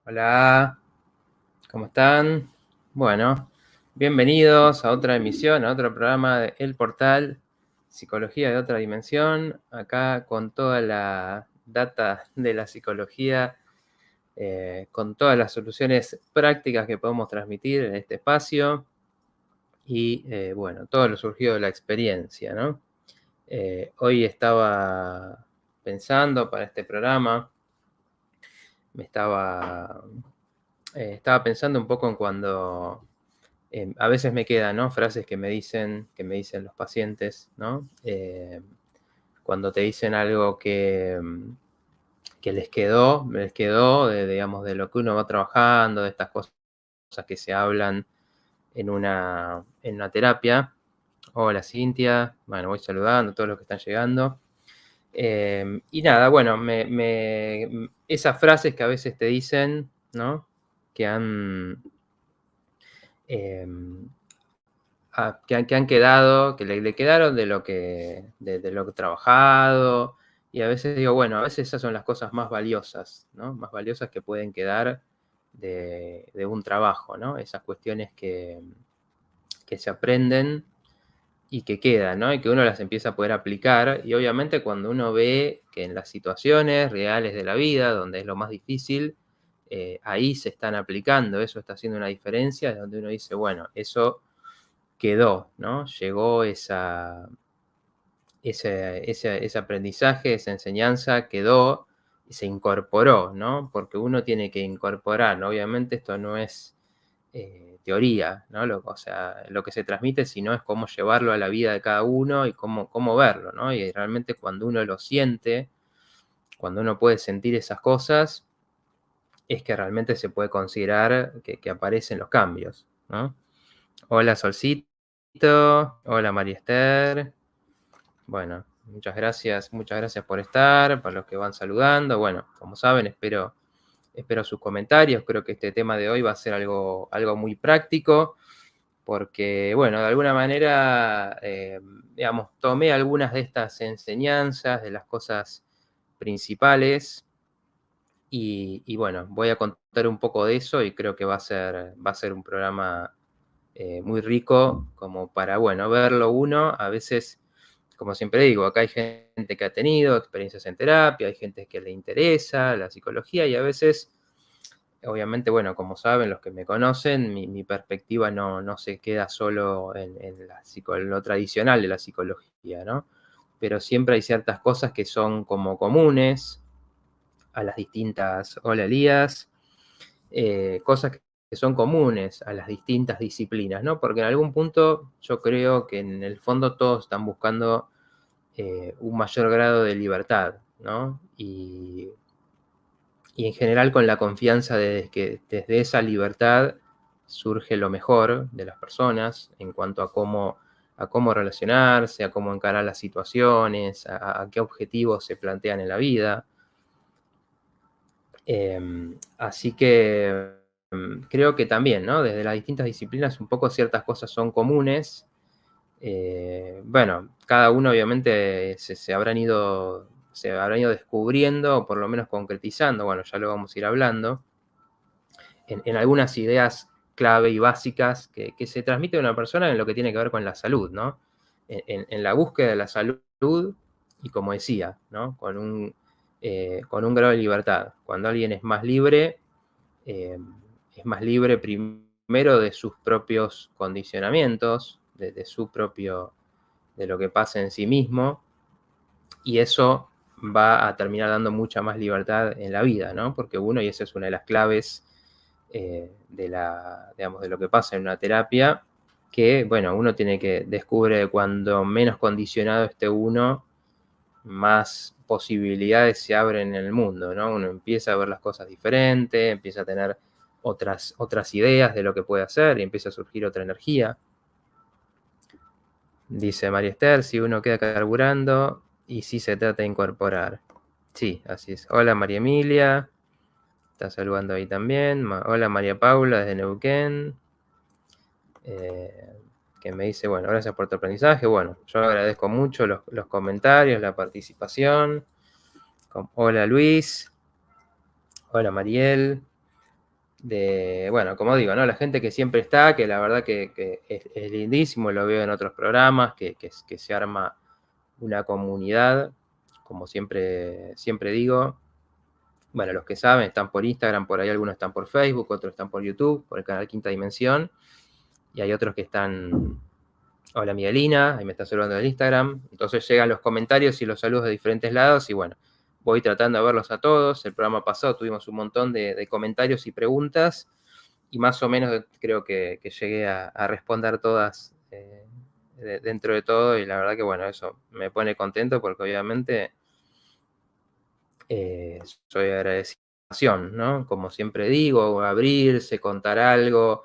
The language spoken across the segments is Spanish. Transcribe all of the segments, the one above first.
Hola, ¿cómo están? Bueno, bienvenidos a otra emisión, a otro programa de El Portal, Psicología de otra dimensión, acá con toda la data de la psicología, con todas las soluciones prácticas que podemos transmitir en este espacio y, bueno, todo lo surgido de la experiencia, ¿no? Hoy estaba pensando para este programa, me estaba pensando un poco en cuando a veces me quedan, ¿no? Frases que me dicen los pacientes, ¿no? Cuando te dicen algo que les quedó digamos, de lo que uno va trabajando, de estas cosas que se hablan en una terapia. Hola, Cintia. Bueno, voy saludando a todos los que están llegando. Y nada, bueno, esas frases que a veces te dicen, ¿no? Que han, em, que han quedado, que le quedaron de lo que he trabajado. Y a veces digo, bueno, a veces esas son las cosas más valiosas, ¿no? Más valiosas que pueden quedar de un trabajo, ¿no? Esas cuestiones que se aprenden y que quedan, ¿no? Y que uno las empieza a poder aplicar. Y obviamente cuando uno ve que en las situaciones reales de la vida, donde es lo más difícil, ahí se están aplicando, eso está haciendo una diferencia, es donde uno dice, bueno, eso quedó, ¿no? Llegó ese aprendizaje, esa enseñanza quedó y se incorporó, ¿no? Porque uno tiene que incorporar, ¿no? Obviamente esto no es teoría, ¿no? O sea, lo que se transmite, sino es cómo llevarlo a la vida de cada uno y cómo verlo, ¿no? Y realmente cuando uno lo siente, cuando uno puede sentir esas cosas, es que realmente se puede considerar que aparecen los cambios, ¿no? Hola, Solcito. Hola, María Esther. Bueno, muchas gracias por estar, para los que van saludando. Bueno, como saben, espero sus comentarios. Creo que este tema de hoy va a ser algo muy práctico, porque, bueno, de alguna manera, digamos, tomé algunas de estas enseñanzas, de las cosas principales, y bueno, voy a contar un poco de eso y creo que va a ser un programa muy rico como para, bueno, verlo uno. A veces, como siempre digo, acá hay gente que ha tenido experiencias en terapia, hay gente que le interesa la psicología y a veces, obviamente, bueno, como saben los que me conocen, mi perspectiva no se queda solo en lo tradicional de la psicología, ¿no? Pero siempre hay ciertas cosas que son como comunes a las distintas, hola Elías, cosas que son comunes a las distintas disciplinas, ¿no? Porque en algún punto yo creo que en el fondo todos están buscando un mayor grado de libertad, ¿no? Y en general con la confianza de que desde esa libertad surge lo mejor de las personas en cuanto a cómo relacionarse, a cómo encarar las situaciones, a qué objetivos se plantean en la vida. Así que creo que también, ¿no? Desde las distintas disciplinas un poco ciertas cosas son comunes. Bueno, cada uno obviamente se habrán ido descubriendo, o por lo menos concretizando, bueno, ya lo vamos a ir hablando, en algunas ideas clave y básicas que se transmite a una persona en lo que tiene que ver con la salud, ¿no? En la búsqueda de la salud y, como decía, ¿no? Con un grado de libertad. Cuando alguien eh, es más libre primero de sus propios condicionamientos, de lo que pasa en sí mismo, y eso va a terminar dando mucha más libertad en la vida, ¿no? Porque y esa es una de las claves digamos, de lo que pasa en una terapia, que, bueno, uno tiene que descubre cuando menos condicionado esté uno, más posibilidades se abren en el mundo, ¿no? Uno empieza a ver las cosas diferentes, empieza a tener otras ideas de lo que puede hacer y empieza a surgir otra energía. Dice María Esther, si uno queda carburando y si se trata de incorporar. Sí, así es. Hola María Emilia, está saludando ahí también. Hola María Paula desde Neuquén, que me dice, bueno, gracias por tu aprendizaje. Bueno, yo agradezco mucho los comentarios, la participación. Hola Luis, hola Mariel. bueno, como digo, ¿no? La gente que siempre está, que la verdad que es lindísimo, lo veo en otros programas, que se arma una comunidad, como siempre digo. Bueno, los que saben están por Instagram, por ahí algunos están por Facebook, otros están por YouTube, por el canal Quinta Dimensión, y hay otros que están... Hola Miguelina, ahí me está saludando del Instagram. Entonces llegan los comentarios y los saludos de diferentes lados y bueno, voy tratando de verlos a todos. El programa pasado tuvimos un montón de comentarios y preguntas y más o menos creo que llegué a responder todas dentro de todo y la verdad que bueno, eso me pone contento porque obviamente soy agradecido, ¿no? Como siempre digo, abrirse, contar algo,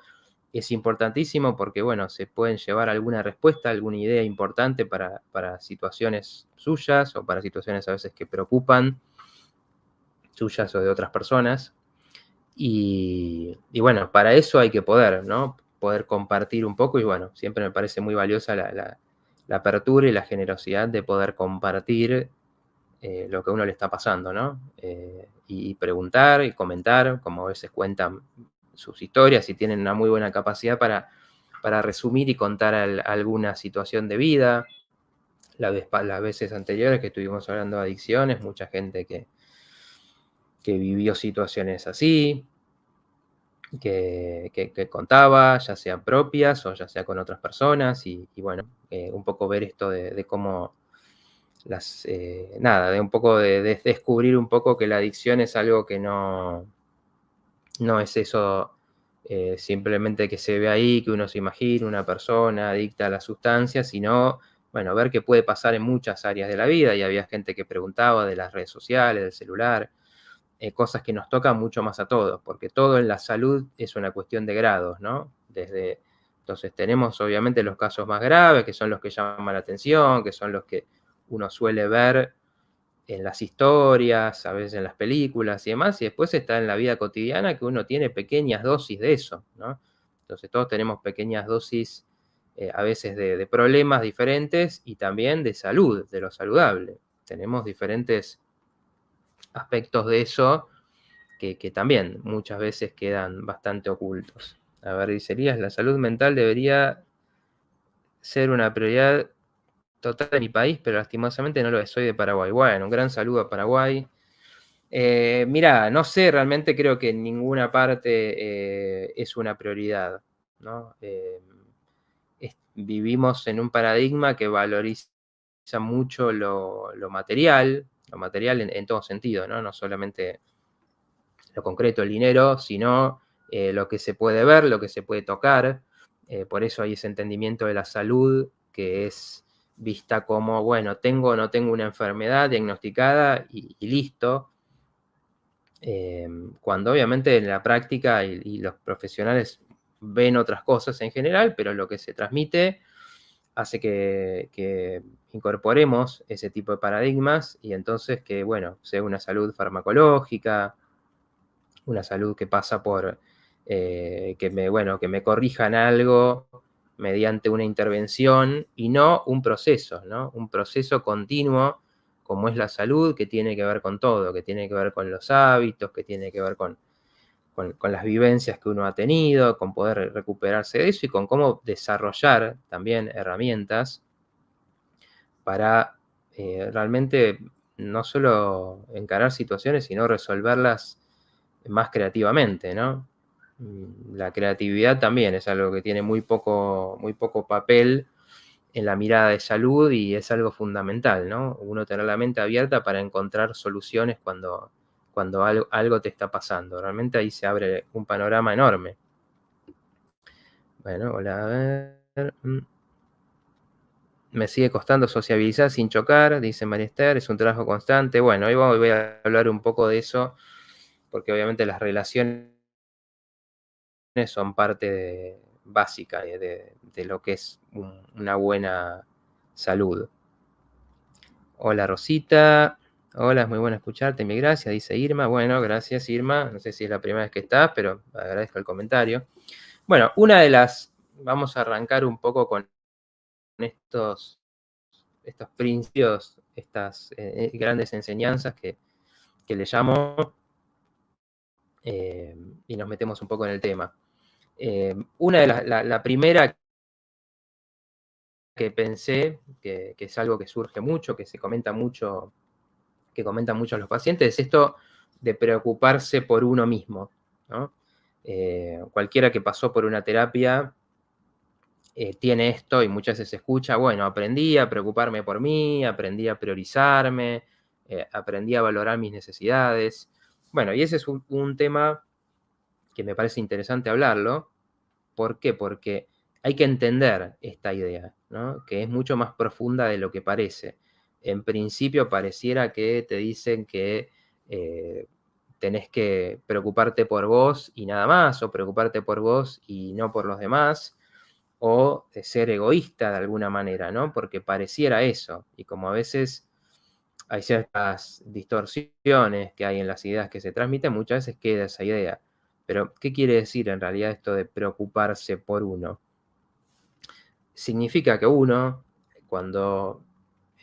es importantísimo porque, bueno, se pueden llevar alguna respuesta, alguna idea importante para situaciones suyas o para situaciones a veces que preocupan, suyas o de otras personas. Y bueno, para eso hay que poder, ¿no? Poder compartir un poco y bueno, siempre me parece muy valiosa la apertura y la generosidad de poder compartir lo que a uno le está pasando, ¿no? Y preguntar y comentar, como a veces cuentan sus historias y tienen una muy buena capacidad para resumir y contar alguna situación de vida. Las veces anteriores que estuvimos hablando de adicciones, mucha gente que vivió situaciones así, que contaba, ya sean propias o ya sea con otras personas, y bueno, un poco ver esto de cómo de un poco de descubrir un poco que la adicción es algo que no es eso simplemente que se ve ahí, que uno se imagina, una persona adicta a la sustancia, sino, bueno, ver qué puede pasar en muchas áreas de la vida, y había gente que preguntaba de las redes sociales, del celular, cosas que nos tocan mucho más a todos, porque todo en la salud es una cuestión de grados, ¿no? Entonces tenemos obviamente los casos más graves, que son los que llaman la atención, que son los que uno suele ver en las historias, a veces en las películas y demás, y después está en la vida cotidiana que uno tiene pequeñas dosis de eso, ¿no? Entonces todos tenemos pequeñas dosis a veces de problemas diferentes y también de salud, de lo saludable. Tenemos diferentes aspectos de eso que también muchas veces quedan bastante ocultos. A ver, dice Elías, la salud mental debería ser una prioridad total de mi país, pero lastimosamente no lo es. Soy de Paraguay. Bueno, un gran saludo a Paraguay. Mirá, no sé, realmente creo que en ninguna parte es una prioridad, ¿no? Vivimos en un paradigma que valoriza mucho lo material en todo sentido, ¿no? No solamente lo concreto, el dinero, sino lo que se puede ver, lo que se puede tocar. Por eso hay ese entendimiento de la salud que es vista como, bueno, tengo o no tengo una enfermedad diagnosticada y listo. Cuando obviamente en la práctica y los profesionales ven otras cosas en general, pero lo que se transmite hace que incorporemos ese tipo de paradigmas y entonces que, bueno, sea una salud farmacológica, una salud que pasa por que me corrijan algo mediante una intervención y no un proceso, ¿no? Un proceso continuo como es la salud, que tiene que ver con todo, que tiene que ver con los hábitos, que tiene que ver con las vivencias que uno ha tenido, con poder recuperarse de eso y con cómo desarrollar también herramientas para realmente no solo encarar situaciones, sino resolverlas más creativamente, ¿no? La creatividad también es algo que tiene muy poco papel en la mirada de salud y es algo fundamental, ¿no? Uno tener la mente abierta para encontrar soluciones cuando algo te está pasando. Realmente ahí se abre un panorama enorme. Bueno, hola, a ver. Me sigue costando sociabilizar sin chocar, dice María Esther, es un trabajo constante. Bueno, hoy voy a hablar un poco de eso, porque obviamente las relaciones son parte básica de lo que es una buena salud. Hola Rosita, hola, es muy bueno escucharte, mi gracias, dice Irma. Bueno, gracias Irma, no sé si es la primera vez que estás, pero agradezco el comentario. Bueno, vamos a arrancar un poco con estos principios, estas grandes enseñanzas que le llamo, y nos metemos un poco en el tema. Una de la primera que pensé, que es algo que surge mucho, que se comenta mucho, que comentan mucho los pacientes, es esto de preocuparse por uno mismo, ¿no? Cualquiera que pasó por una terapia tiene esto y muchas veces se escucha, bueno, aprendí a preocuparme por mí, aprendí a priorizarme, aprendí a valorar mis necesidades. Bueno, y ese es un tema que me parece interesante hablarlo. ¿Por qué? Porque hay que entender esta idea, ¿no? Que es mucho más profunda de lo que parece. En principio pareciera que te dicen que tenés que preocuparte por vos y nada más, o preocuparte por vos y no por los demás, o de ser egoísta de alguna manera, ¿no? Porque pareciera eso. Y como a veces hay ciertas distorsiones que hay en las ideas que se transmiten, muchas veces queda esa idea. Pero, ¿qué quiere decir en realidad esto de preocuparse por uno? Significa que uno, cuando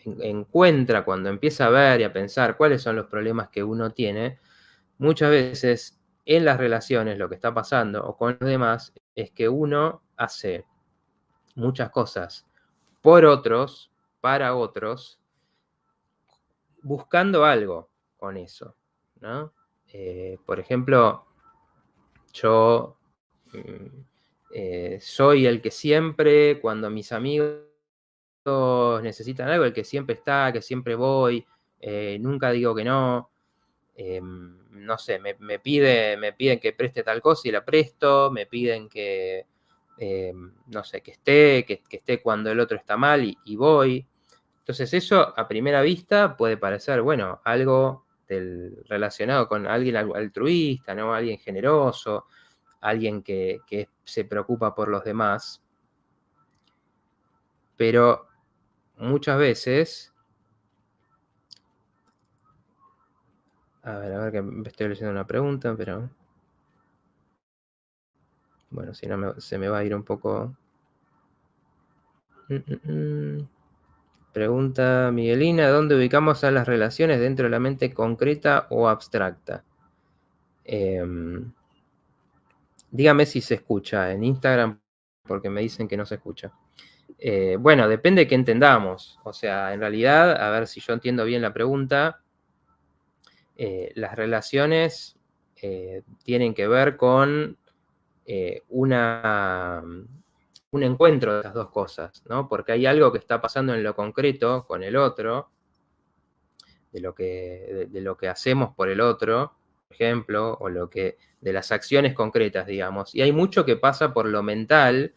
encuentra, cuando empieza a ver y a pensar cuáles son los problemas que uno tiene, muchas veces en las relaciones lo que está pasando o con los demás es que uno hace muchas cosas por otros, para otros, buscando algo con eso, ¿no? Por ejemplo, yo soy el que siempre, cuando mis amigos necesitan algo, el que siempre está, que siempre voy, nunca digo que no. No sé, me piden que preste tal cosa y la presto, me piden que, no sé, que esté cuando el otro está mal y voy. Entonces eso a primera vista puede parecer, bueno, algo relacionado con alguien altruista, ¿no? Alguien generoso, alguien que se preocupa por los demás, pero muchas veces, a ver que me estoy leyendo una pregunta, pero bueno, si no se me va a ir un poco. Pregunta Miguelina, ¿dónde ubicamos a las relaciones dentro de la mente concreta o abstracta? Dígame si se escucha en Instagram, porque me dicen que no se escucha. Bueno, depende de qué entendamos. O sea, en realidad, a ver si yo entiendo bien la pregunta, las relaciones tienen que ver con un encuentro de las dos cosas, ¿no? Porque hay algo que está pasando en lo concreto con el otro, de lo que hacemos por el otro, por ejemplo, o de las acciones concretas, digamos. Y hay mucho que pasa por lo mental,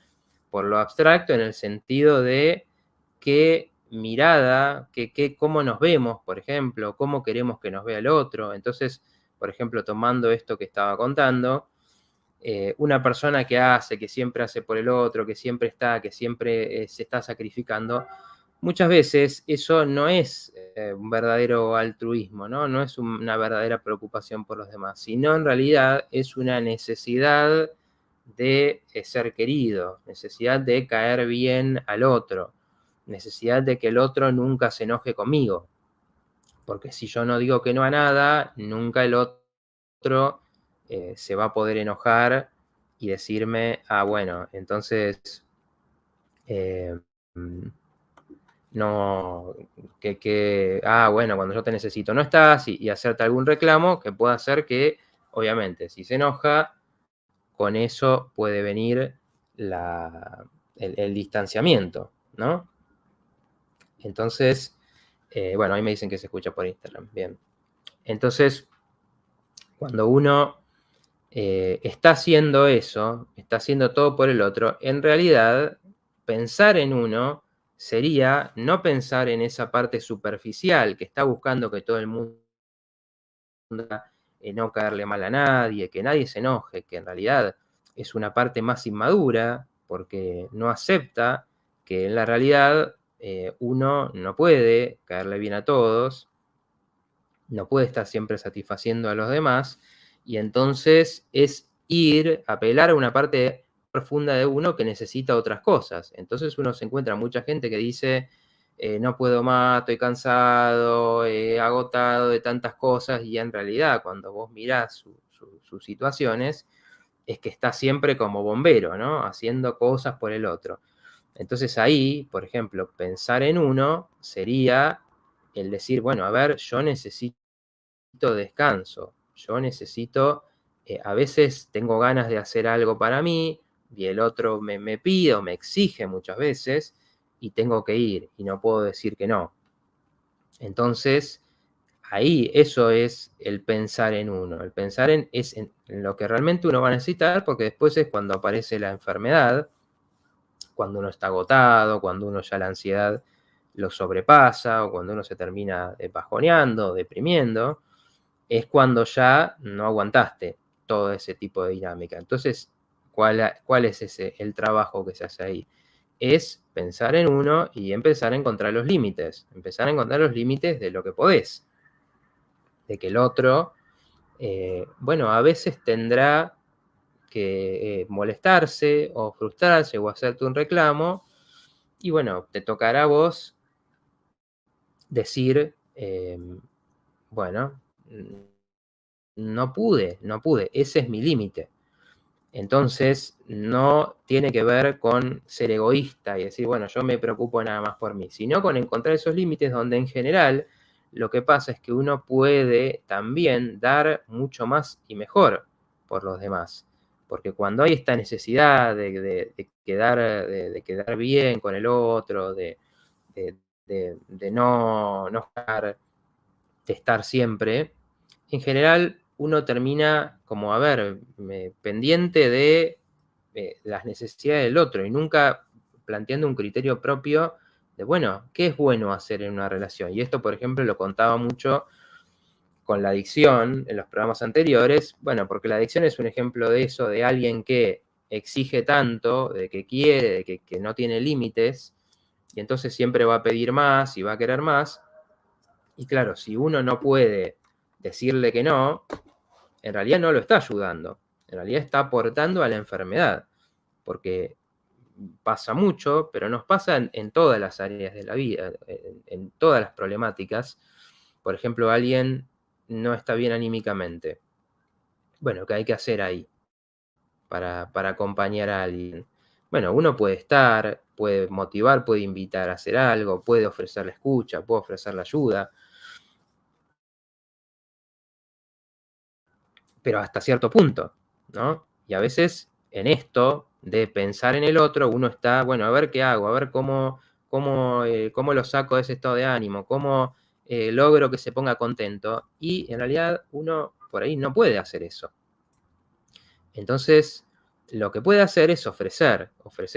por lo abstracto, en el sentido de qué mirada, cómo nos vemos, por ejemplo, cómo queremos que nos vea el otro. Entonces, por ejemplo, tomando esto que estaba contando, una persona que siempre hace por el otro, que siempre está, que siempre se está sacrificando, muchas veces eso no es un verdadero altruismo, ¿no? No es una verdadera preocupación por los demás, sino en realidad es una necesidad de ser querido, necesidad de caer bien al otro, necesidad de que el otro nunca se enoje conmigo, porque si yo no digo que no a nada, nunca el otro se va a poder enojar y decirme, bueno, entonces eh, no, bueno, cuando yo te necesito no estás y hacerte algún reclamo que pueda hacer que, obviamente, si se enoja, con eso puede venir el distanciamiento, ¿no? Entonces, bueno, ahí me dicen que se escucha por Instagram, bien. Entonces, cuando uno está haciendo eso, está haciendo todo por el otro, en realidad, pensar en uno sería no pensar en esa parte superficial que está buscando que todo el mundo no caerle mal a nadie, que nadie se enoje, que en realidad es una parte más inmadura porque no acepta que en la realidad uno no puede caerle bien a todos, no puede estar siempre satisfaciendo a los demás, y entonces es apelar a una parte profunda de uno que necesita otras cosas. Entonces uno se encuentra mucha gente que dice, no puedo más, estoy cansado, agotado de tantas cosas, y en realidad cuando vos mirás sus situaciones, es que está siempre como bombero, ¿no? Haciendo cosas por el otro. Entonces ahí, por ejemplo, pensar en uno sería el decir, bueno, a ver, yo necesito descanso, yo necesito, a veces tengo ganas de hacer algo para mí y el otro me pide o me exige muchas veces y tengo que ir y no puedo decir que no. Entonces, ahí eso es el pensar en uno, el pensar en lo que realmente uno va a necesitar, porque después es cuando aparece la enfermedad, cuando uno está agotado, cuando uno ya la ansiedad lo sobrepasa o cuando uno se termina bajoneando, deprimiendo, es cuando ya no aguantaste todo ese tipo de dinámica. Entonces, ¿cuál es el trabajo que se hace ahí? Es pensar en uno y empezar a encontrar los límites, empezar a encontrar los límites de lo que podés, de que el otro, bueno, a veces tendrá que molestarse o frustrarse o hacerte un reclamo, y bueno, te tocará a vos decir, bueno, no pude, ese es mi límite. Entonces, no tiene que ver con ser egoísta y decir, bueno, yo me preocupo nada más por mí, sino con encontrar esos límites donde en general lo que pasa es que uno puede también dar mucho más y mejor por los demás. Porque cuando hay esta necesidad de quedar bien con el otro, de- de no de estar siempre, en general uno termina como, a ver, pendiente de las necesidades del otro y nunca planteando un criterio propio de, bueno, ¿qué es bueno hacer en una relación? Y esto, por ejemplo, lo contaba mucho con la adicción en los programas anteriores, bueno, porque la adicción es un ejemplo de eso, de alguien que exige tanto, de que quiere, que no tiene límites, y entonces siempre va a pedir más y va a querer más, y claro, si uno no puede decirle que no, en realidad no lo está ayudando, en realidad está aportando a la enfermedad, porque pasa mucho, pero nos pasa en todas las áreas de la vida, en todas las problemáticas. Por ejemplo, alguien no está bien anímicamente. Bueno, ¿qué hay que hacer ahí para acompañar a alguien? Bueno, uno puede estar, puede motivar, puede invitar a hacer algo, puede ofrecer la escucha, puede ofrecer la ayuda, pero hasta cierto punto, ¿no? Y a veces en esto de pensar en el otro, uno está, bueno, a ver qué hago, a ver cómo lo saco de ese estado de ánimo, cómo logro que se ponga contento. Y en realidad uno por ahí no puede hacer eso. Entonces, lo que puede hacer es ofrecer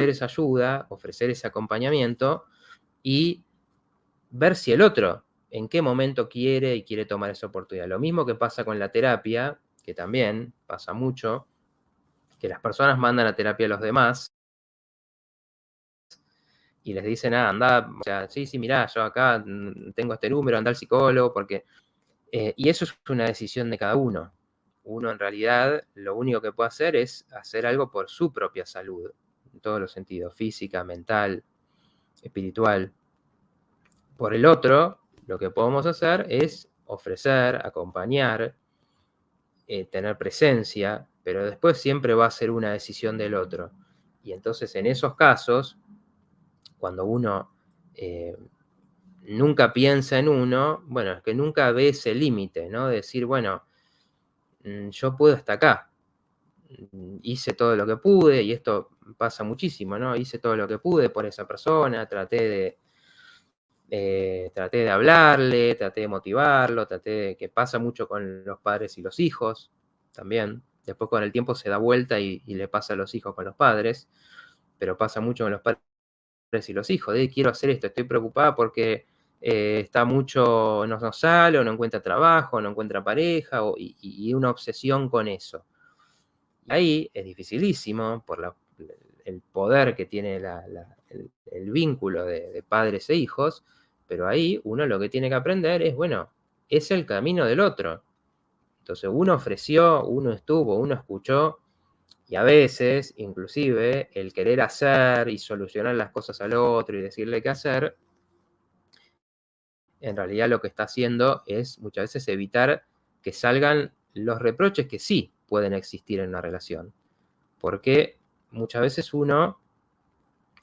esa ayuda, ofrecer ese acompañamiento y ver si el otro en qué momento quiere y quiere tomar esa oportunidad. Lo mismo que pasa con la terapia, que también pasa mucho, que las personas mandan a terapia a los demás y les dicen, anda, o sea, sí, sí, mirá, yo acá tengo este número, anda al psicólogo, porque... y eso es una decisión de cada uno. Uno en realidad lo único que puede hacer es hacer algo por su propia salud, en todos los sentidos, física, mental, espiritual. Por el otro, lo que podemos hacer es ofrecer, acompañar, tener presencia, pero después siempre va a ser una decisión del otro. Y entonces en esos casos, cuando uno nunca piensa en uno, bueno, es que nunca ve ese límite, ¿no? De decir, bueno, yo puedo hasta acá, hice todo lo que pude, y esto pasa muchísimo, ¿no? Hice todo lo que pude por esa persona, traté de hablarle, traté de motivarlo, que pasa mucho con los padres y los hijos también. Después con el tiempo se da vuelta y le pasa a los hijos con los padres, pero pasa mucho con los padres y los hijos, de quiero hacer esto, estoy preocupada porque está mucho, no sale, o no encuentra trabajo, no encuentra pareja, y una obsesión con eso. Y ahí es dificilísimo por el poder que tiene el vínculo de padres e hijos, pero ahí uno lo que tiene que aprender es, bueno, es el camino del otro. Entonces uno ofreció, uno estuvo, uno escuchó, y a veces, inclusive, el querer hacer y solucionar las cosas al otro y decirle qué hacer, en realidad lo que está haciendo es muchas veces evitar que salgan los reproches que sí pueden existir en una relación. Porque muchas veces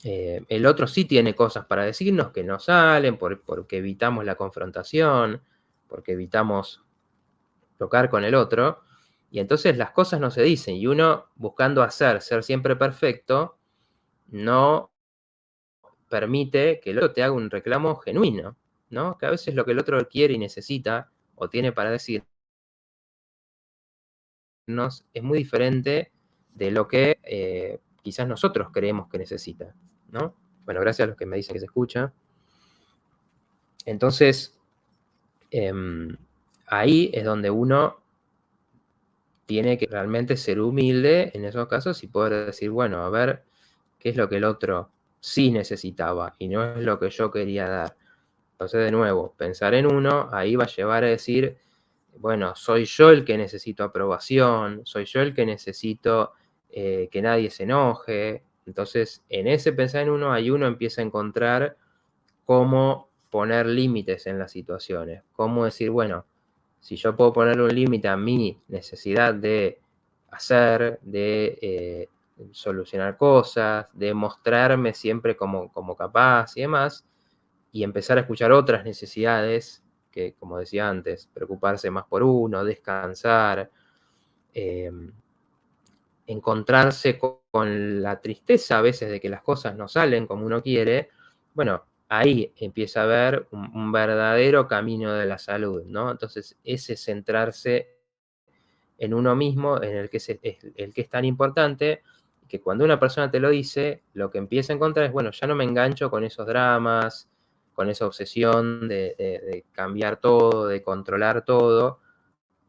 el otro sí tiene cosas para decirnos que no salen, porque evitamos la confrontación, porque evitamos tocar con el otro, y entonces las cosas no se dicen, y uno buscando ser siempre perfecto, no permite que el otro te haga un reclamo genuino, ¿no? Que a veces lo que el otro quiere y necesita, o tiene para decirnos, es muy diferente de lo que quizás nosotros creemos que necesita, ¿no? Bueno, gracias a los que me dicen que se escucha. Entonces, ahí es donde uno tiene que realmente ser humilde en esos casos y poder decir, bueno, a ver, qué es lo que el otro sí necesitaba y no es lo que yo quería dar. Entonces, de nuevo, pensar en uno, ahí va a llevar a decir, bueno, soy yo el que necesito aprobación, soy yo el que necesito que nadie se enoje. Entonces, en ese pensar en uno, ahí uno empieza a encontrar cómo poner límites en las situaciones, cómo decir, bueno, si yo puedo poner un límite a mi necesidad de hacer, de solucionar cosas, de mostrarme siempre como capaz y demás, y empezar a escuchar otras necesidades, que como decía antes, preocuparse más por uno, descansar, eh, encontrarse con la tristeza a veces de que las cosas no salen como uno quiere, bueno, ahí empieza a haber un verdadero camino de la salud, ¿no? Entonces, ese centrarse en uno mismo, en el que el que es tan importante, que cuando una persona te lo dice, lo que empieza a encontrar es, bueno, ya no me engancho con esos dramas, con esa obsesión de cambiar todo, de controlar todo,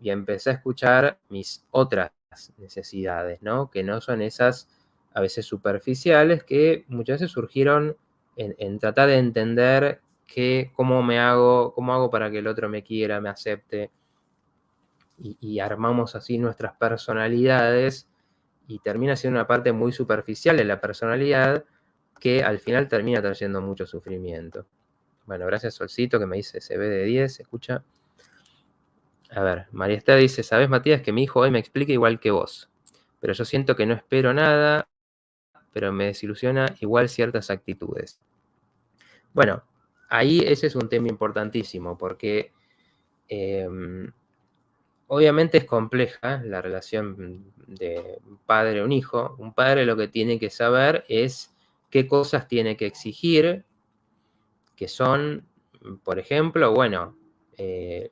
y empecé a escuchar mis otras necesidades, ¿no? Que no son esas a veces superficiales, que muchas veces surgieron en tratar de entender cómo hago para que el otro me quiera, me acepte, y armamos así nuestras personalidades, y termina siendo una parte muy superficial de la personalidad que al final termina trayendo mucho sufrimiento. Bueno, gracias Solcito que me dice se ve de 10, ¿se escucha? A ver, María Esther dice, ¿sabes, Matías, que mi hijo hoy me explica igual que vos? Pero yo siento que no espero nada, pero me desilusiona igual ciertas actitudes. Bueno, ahí ese es un tema importantísimo, porque obviamente es compleja la relación de un padre a un hijo. Un padre lo que tiene que saber es qué cosas tiene que exigir, que son, por ejemplo, bueno,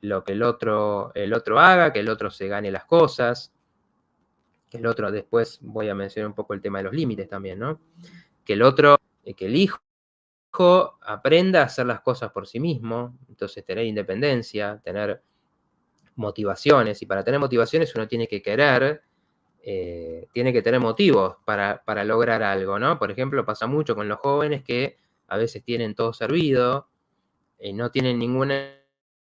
lo que el otro haga, que el otro se gane las cosas, que el otro, después voy a mencionar un poco el tema de los límites también, ¿no? Que el hijo aprenda a hacer las cosas por sí mismo, entonces tener independencia, tener motivaciones, y para tener motivaciones uno tiene que querer, tiene que tener motivos para lograr algo, ¿no? Por ejemplo, pasa mucho con los jóvenes que a veces tienen todo servido, no tienen ninguna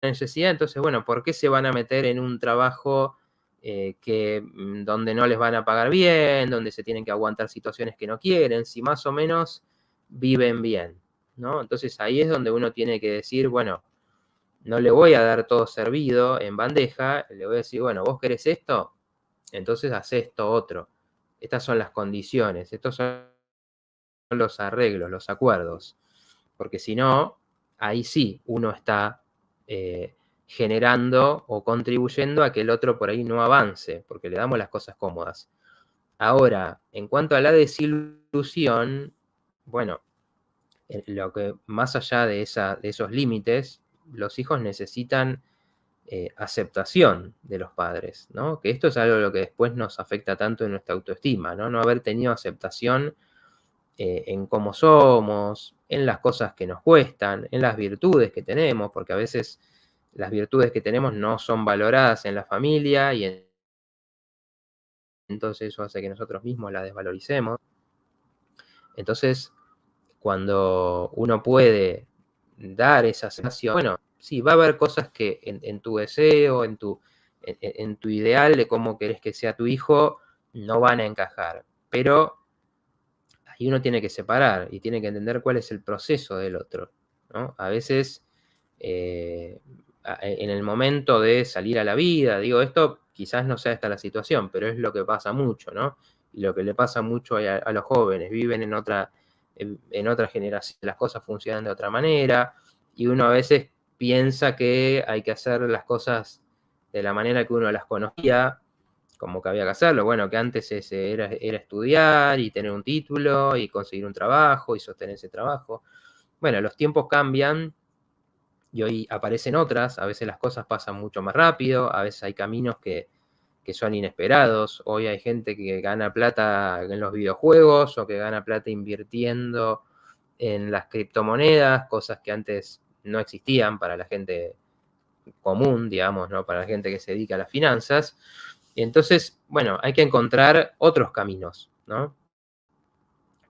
necesidad, entonces, bueno, ¿por qué se van a meter en un trabajo donde no les van a pagar bien, donde se tienen que aguantar situaciones que no quieren, si más o menos viven bien, ¿no? Entonces ahí es donde uno tiene que decir, bueno, no le voy a dar todo servido en bandeja, le voy a decir, bueno, vos querés esto, entonces haz esto otro. Estas son las condiciones, estos son los arreglos, los acuerdos, porque si no, ahí sí uno está generando o contribuyendo a que el otro por ahí no avance, porque le damos las cosas cómodas. Ahora, en cuanto a la desilusión, bueno, lo que más allá de esos límites, los hijos necesitan aceptación de los padres, ¿no? Que esto es algo de lo que después nos afecta tanto en nuestra autoestima, ¿no? No haber tenido aceptación en cómo somos, en las cosas que nos cuestan, en las virtudes que tenemos, porque a veces las virtudes que tenemos no son valoradas en la familia, y entonces eso hace que nosotros mismos las desvaloricemos. Entonces, cuando uno puede dar esa sensación, bueno, sí, va a haber cosas que en tu deseo, en tu ideal de cómo querés que sea tu hijo, no van a encajar, pero ahí uno tiene que separar y tiene que entender cuál es el proceso del otro, ¿no? A veces, en el momento de salir a la vida, digo esto quizás no sea esta la situación, pero es lo que pasa mucho, ¿no? Y lo que le pasa mucho a los jóvenes, viven en otra generación, las cosas funcionan de otra manera, y uno a veces piensa que hay que hacer las cosas de la manera que uno las conocía, como que había que hacerlo. Bueno, que antes era estudiar y tener un título y conseguir un trabajo y sostener ese trabajo. Bueno, los tiempos cambian y hoy aparecen otras, a veces las cosas pasan mucho más rápido, a veces hay caminos que son inesperados. Hoy hay gente que gana plata en los videojuegos o que gana plata invirtiendo en las criptomonedas, cosas que antes no existían para la gente común, digamos, ¿no? Para la gente que se dedica a las finanzas. Y entonces, bueno, hay que encontrar otros caminos, ¿no?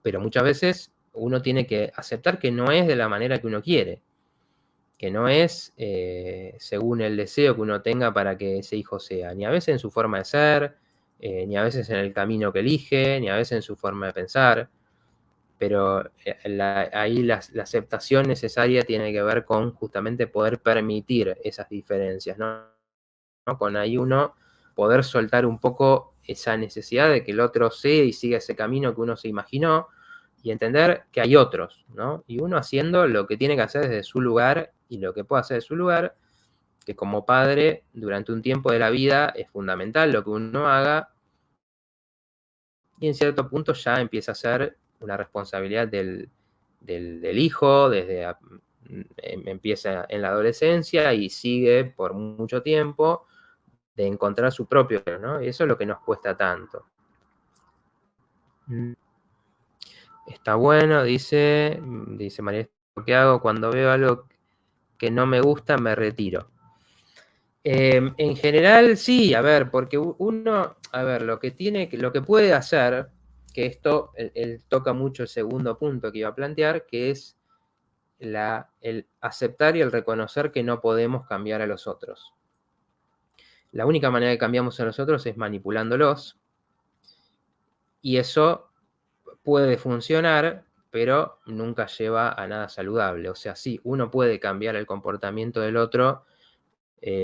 Pero muchas veces uno tiene que aceptar que no es de la manera que uno quiere, que no es según el deseo que uno tenga para que ese hijo sea, ni a veces en su forma de ser, ni a veces en el camino que elige, ni a veces en su forma de pensar, pero ahí la aceptación necesaria tiene que ver con justamente poder permitir esas diferencias, ¿no? Con ahí uno poder soltar un poco esa necesidad de que el otro sea y siga ese camino que uno se imaginó y entender que hay otros, ¿no? Y uno haciendo lo que tiene que hacer desde su lugar y lo que puede hacer de su lugar, que como padre durante un tiempo de la vida es fundamental lo que uno haga y en cierto punto ya empieza a ser una responsabilidad del hijo, empieza en la adolescencia y sigue por mucho tiempo de encontrar su propio, ¿no? Y eso es lo que nos cuesta tanto. Está bueno, dice María, ¿qué hago cuando veo algo que no me gusta? Me retiro. En general, sí, a ver, porque uno, a ver, lo que puede hacer, que esto, él toca mucho el segundo punto que iba a plantear, que es el aceptar y el reconocer que no podemos cambiar a los otros. La única manera que cambiamos a los otros es manipulándolos, y eso puede funcionar, pero nunca lleva a nada saludable. O sea, sí, uno puede cambiar el comportamiento del otro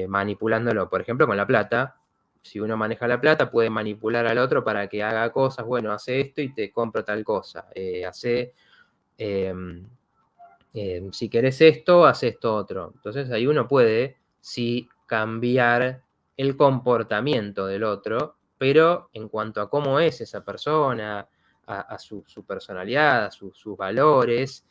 manipulándolo. Por ejemplo, con la plata. Si uno maneja la plata, puede manipular al otro para que haga cosas. Bueno, hace esto y te compro tal cosa. Si querés esto, hace esto otro. Entonces ahí uno puede, sí, cambiar el comportamiento del otro, pero en cuanto a cómo es esa persona, a su personalidad, a sus valores,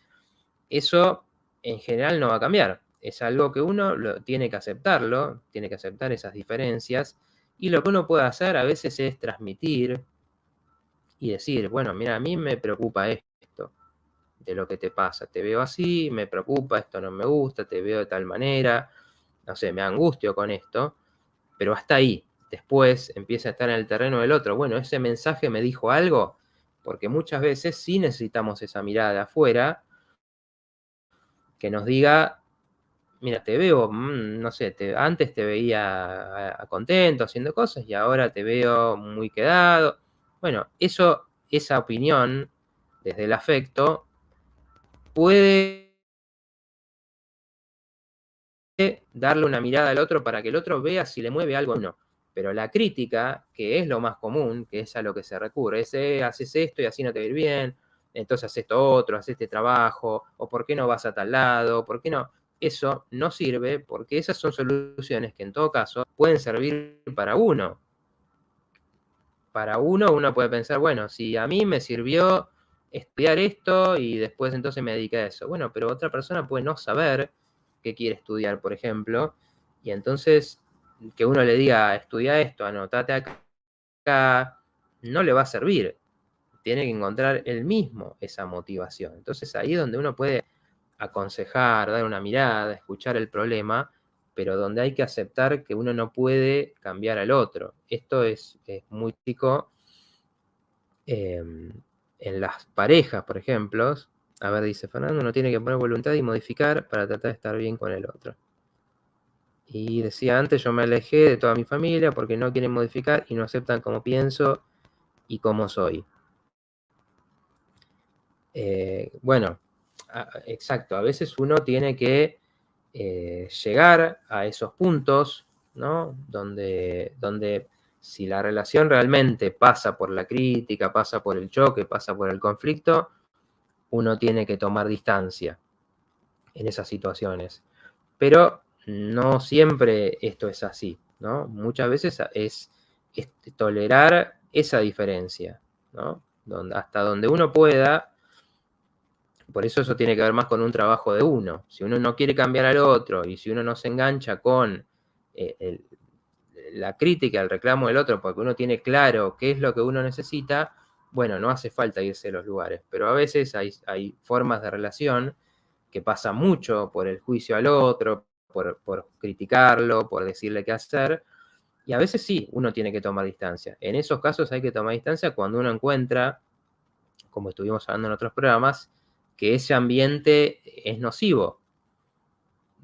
eso en general no va a cambiar. Es algo que uno tiene que aceptarlo, tiene que aceptar esas diferencias, y lo que uno puede hacer a veces es transmitir y decir, bueno, mira, a mí me preocupa esto de lo que te pasa, te veo así, me preocupa, esto no me gusta, te veo de tal manera, no sé, me angustio con esto, pero hasta ahí. Después empieza a estar en el terreno del otro. Bueno, ese mensaje me dijo algo, porque muchas veces sí necesitamos esa mirada de afuera que nos diga, mira, te veo, no sé, antes te veía contento haciendo cosas y ahora te veo muy quedado. Bueno, esa opinión desde el afecto puede darle una mirada al otro para que el otro vea si le mueve algo o no. Pero la crítica, que es lo más común, que es a lo que se recurre, es haces esto y así no te va a ir bien, entonces haces esto otro, haces este trabajo, o por qué no vas a tal lado, por qué no. Eso no sirve porque esas son soluciones que en todo caso pueden servir para uno. Para uno puede pensar, bueno, si a mí me sirvió estudiar esto y después entonces me dediqué a eso. Bueno, pero otra persona puede no saber qué quiere estudiar, por ejemplo, y entonces que uno le diga, estudia esto, anotate acá, no le va a servir. Tiene que encontrar él mismo esa motivación. Entonces ahí es donde uno puede aconsejar, dar una mirada, escuchar el problema, pero donde hay que aceptar que uno no puede cambiar al otro. Esto es muy típico en las parejas, por ejemplo. A ver, dice Fernando, uno tiene que poner voluntad y modificar para tratar de estar bien con el otro. Y decía antes, yo me alejé de toda mi familia porque no quieren modificar y no aceptan cómo pienso y cómo soy. Bueno, exacto, a veces uno tiene que llegar a esos puntos ¿no? Donde si la relación realmente pasa por la crítica, pasa por el choque, pasa por el conflicto, uno tiene que tomar distancia en esas situaciones. Pero no siempre esto es así, ¿no? Muchas veces es tolerar esa diferencia, ¿no? Hasta donde uno pueda. Por eso tiene que ver más con un trabajo de uno. Si uno no quiere cambiar al otro y si uno no se engancha con eh, la crítica, el reclamo del otro, porque uno tiene claro qué es lo que uno necesita, bueno, no hace falta irse a los lugares. Pero a veces hay formas de relación que pasa mucho por el juicio al otro, por criticarlo, por decirle qué hacer. Y a veces sí, uno tiene que tomar distancia. En esos casos hay que tomar distancia cuando uno encuentra, como estuvimos hablando en otros programas, que ese ambiente es nocivo,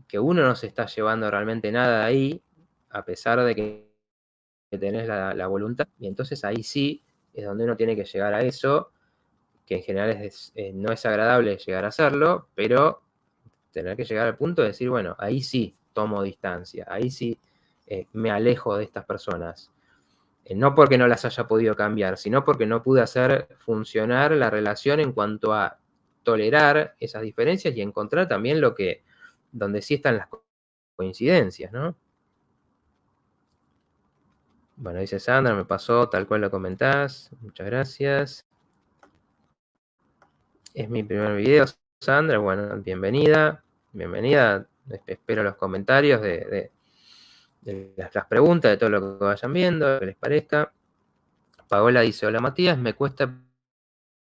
que uno no se está llevando realmente nada de ahí, a pesar de que tenés la voluntad, y entonces ahí sí es donde uno tiene que llegar a eso, que en general no es agradable llegar a hacerlo, pero tener que llegar al punto de decir, bueno, ahí sí tomo distancia, ahí sí me alejo de estas personas. No porque no las haya podido cambiar, sino porque no pude hacer funcionar la relación en cuanto a tolerar esas diferencias y encontrar también donde sí están las coincidencias, ¿no? Bueno, dice Sandra, me pasó tal cual lo comentás, muchas gracias. Es mi primer video, Sandra, bueno, bienvenida, espero los comentarios de las preguntas, de todo lo que vayan viendo, que les parezca. Paola dice, hola Matías, me cuesta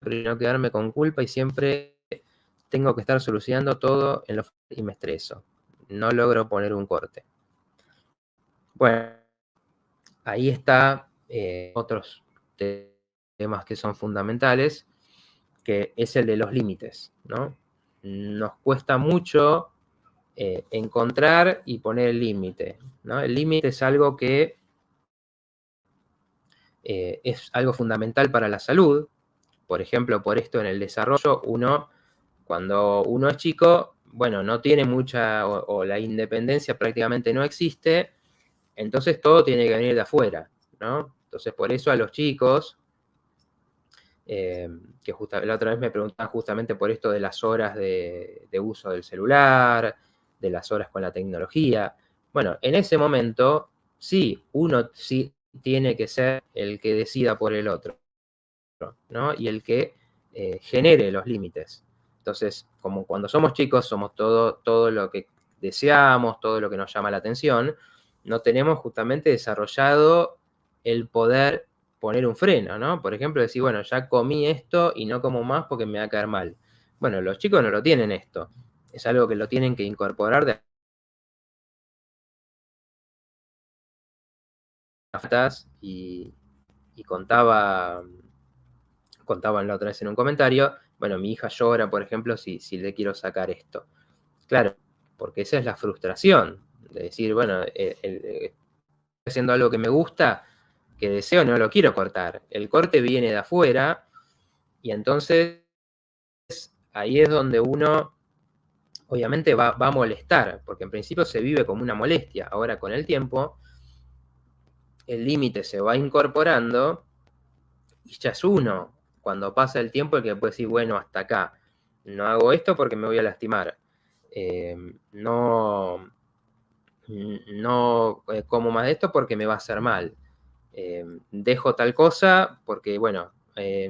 no quedarme con culpa y siempre tengo que estar solucionando todo y me estreso. No logro poner un corte. Bueno, ahí está otros temas que son fundamentales, que es el de los límites, ¿no? Nos cuesta mucho encontrar y poner el límite, ¿no? El límite es algo que es algo fundamental para la salud. Por ejemplo, por esto en el desarrollo, cuando uno es chico, bueno, no tiene mucha, o la independencia prácticamente no existe, entonces todo tiene que venir de afuera, ¿no? Entonces por eso a los chicos, la otra vez me preguntaban justamente por esto de las horas de uso del celular, de las horas con la tecnología. Bueno, en ese momento, sí, uno sí tiene que ser el que decida por el otro, ¿no? Y el que genere los límites. Entonces, como cuando somos chicos, somos todo lo que deseamos, todo lo que nos llama la atención, no tenemos justamente desarrollado el poder poner un freno, ¿no? Por ejemplo, decir, bueno, ya comí esto y no como más porque me va a caer mal. Bueno, los chicos no lo tienen esto. Es algo que lo tienen que incorporar de y contaban la otra vez en un comentario, bueno, mi hija llora, por ejemplo, si le quiero sacar esto. Claro, porque esa es la frustración, de decir, bueno, estoy haciendo algo que me gusta, que deseo, no lo quiero cortar. El corte viene de afuera y entonces ahí es donde uno obviamente va a molestar, porque en principio se vive como una molestia. Ahora con el tiempo, el límite se va incorporando y ya es uno. Cuando pasa el tiempo, el que puede decir, bueno, hasta acá. No hago esto porque me voy a lastimar. No como más de esto porque me va a hacer mal. Dejo tal cosa porque, bueno,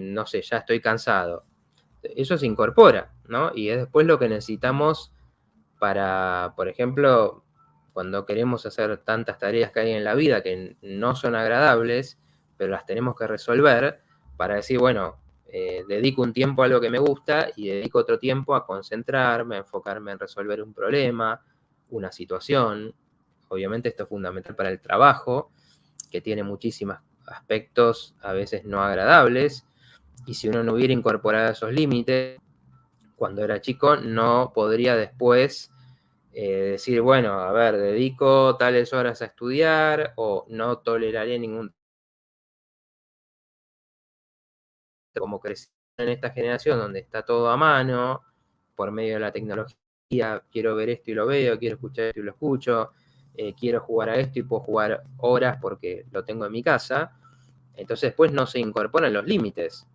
no sé, ya estoy cansado. Eso se incorpora, ¿no? Y es después lo que necesitamos para, por ejemplo, cuando queremos hacer tantas tareas que hay en la vida que no son agradables, pero las tenemos que resolver, para decir, bueno, dedico un tiempo a lo que me gusta y dedico otro tiempo a concentrarme, a enfocarme en resolver un problema, una situación. Obviamente esto es fundamental para el trabajo, que tiene muchísimos aspectos a veces no agradables, y si uno no hubiera incorporado esos límites cuando era chico, no podría después decir, bueno, a ver, dedico tales horas a estudiar o no toleraré ningún... Como crecí en esta generación donde está todo a mano, por medio de la tecnología, quiero ver esto y lo veo, quiero escuchar esto y lo escucho, quiero jugar a esto y puedo jugar horas porque lo tengo en mi casa, entonces después no se incorporan los límites,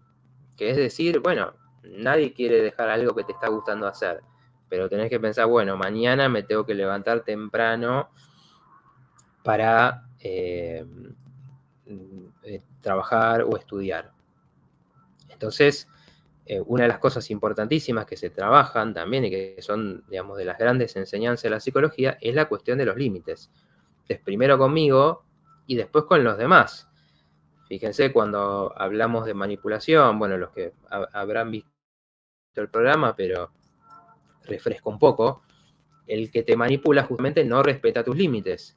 que es decir, bueno, nadie quiere dejar algo que te está gustando hacer, pero tenés que pensar, bueno, mañana me tengo que levantar temprano para trabajar o estudiar. Entonces, una de las cosas importantísimas que se trabajan también y que son, digamos, de las grandes enseñanzas de la psicología es la cuestión de los límites. Entonces, primero conmigo y después con los demás. Fíjense, cuando hablamos de manipulación, bueno, los que habrán visto el programa, pero refresco un poco, el que te manipula justamente no respeta tus límites.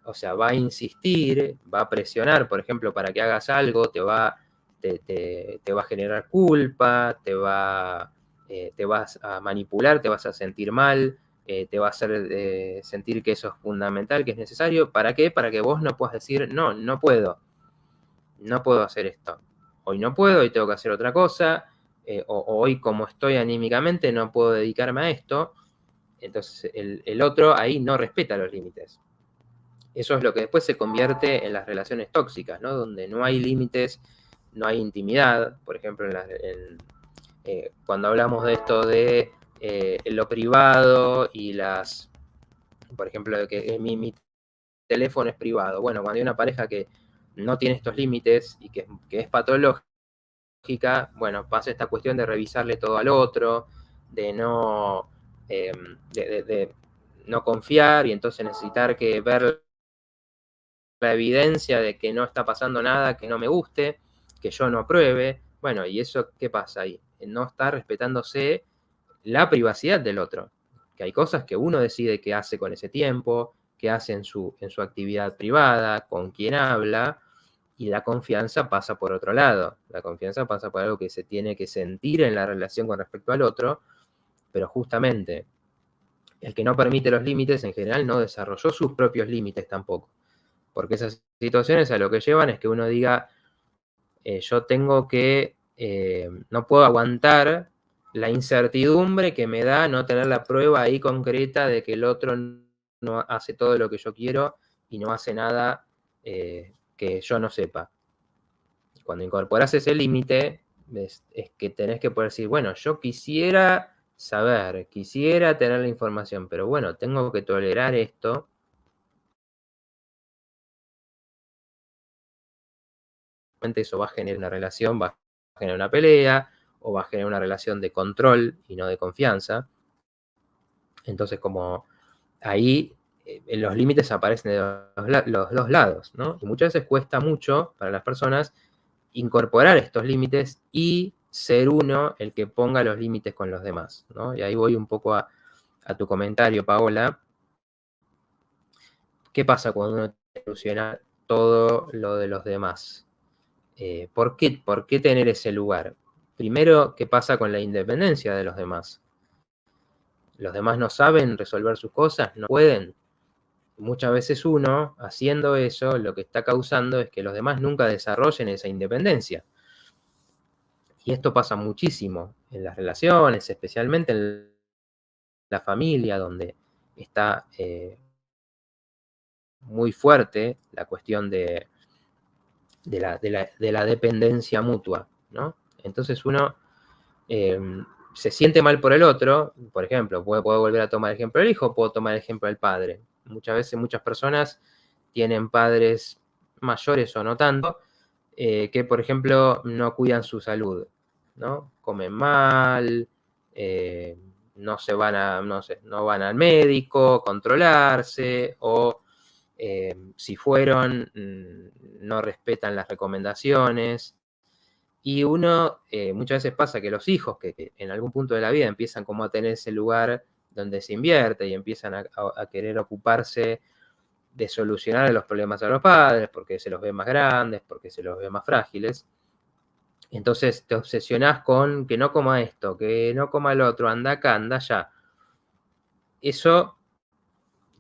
O sea, va a insistir, va a presionar, por ejemplo, para que hagas algo, te va a generar culpa, te vas a manipular, te vas a sentir mal, te va a hacer sentir que eso es fundamental, que es necesario. ¿Para qué? Para que vos no puedas decir, no, no puedo hacer esto. Hoy no puedo, hoy tengo que hacer otra cosa, o hoy como estoy anímicamente no puedo dedicarme a esto. Entonces el otro ahí no respeta los límites. Eso es lo que después se convierte en las relaciones tóxicas, ¿no? Donde no hay límites, no hay intimidad. Por ejemplo, cuando hablamos de esto de lo privado y por ejemplo, de que mi teléfono es privado. Bueno, cuando hay una pareja que no tiene estos límites y que es patológica, bueno, pasa esta cuestión de revisarle todo al otro, de no, de no confiar y entonces necesitar que ver la evidencia de que no está pasando nada que no me guste, que yo no apruebe. Bueno, ¿y eso qué pasa ahí? No está respetándose la privacidad del otro. Que hay cosas que uno decide qué hace con ese tiempo, qué hace en su actividad privada, con quién habla, y la confianza pasa por otro lado. La confianza pasa por algo que se tiene que sentir en la relación con respecto al otro, pero justamente el que no permite los límites en general no desarrolló sus propios límites tampoco. Porque esas situaciones a lo que llevan es que uno diga, yo tengo que, no puedo aguantar la incertidumbre que me da no tener la prueba ahí concreta de que el otro no hace todo lo que yo quiero y no hace nada que yo no sepa. Cuando incorporas ese límite, es que tenés que poder decir, bueno, yo quisiera saber, quisiera tener la información, pero bueno, tengo que tolerar esto. Eso va a generar una relación, va a generar una pelea, o va a generar una relación de control y no de confianza. Entonces, como ahí los límites aparecen de los dos lados, ¿no? Y muchas veces cuesta mucho para las personas incorporar estos límites y ser uno el que ponga los límites con los demás, ¿no? Y ahí voy un poco a tu comentario, Paola. ¿Qué pasa cuando uno soluciona todo lo de los demás? ¿Por qué tener ese lugar? Primero, ¿qué pasa con la independencia de los demás? Los demás no saben resolver sus cosas, no pueden. Muchas veces uno, haciendo eso, lo que está causando es que los demás nunca desarrollen esa independencia. Y esto pasa muchísimo en las relaciones, especialmente en la familia, donde está muy fuerte la cuestión de la dependencia mutua, ¿no? Entonces uno se siente mal por el otro. Por ejemplo, puedo volver a tomar el ejemplo del hijo, puedo tomar el ejemplo del padre. Muchas veces muchas personas tienen padres mayores o no tanto, que por ejemplo no cuidan su salud, ¿no? Comen mal, no se van no van al médico, controlarse, o si fueron, no respetan las recomendaciones. Y uno, muchas veces pasa que los hijos que en algún punto de la vida empiezan como a tener ese lugar donde se invierte y empiezan a querer ocuparse de solucionar los problemas a los padres, porque se los ve más grandes, porque se los ve más frágiles. Entonces te obsesionás con que no coma esto, que no coma el otro, anda acá, anda allá. Eso,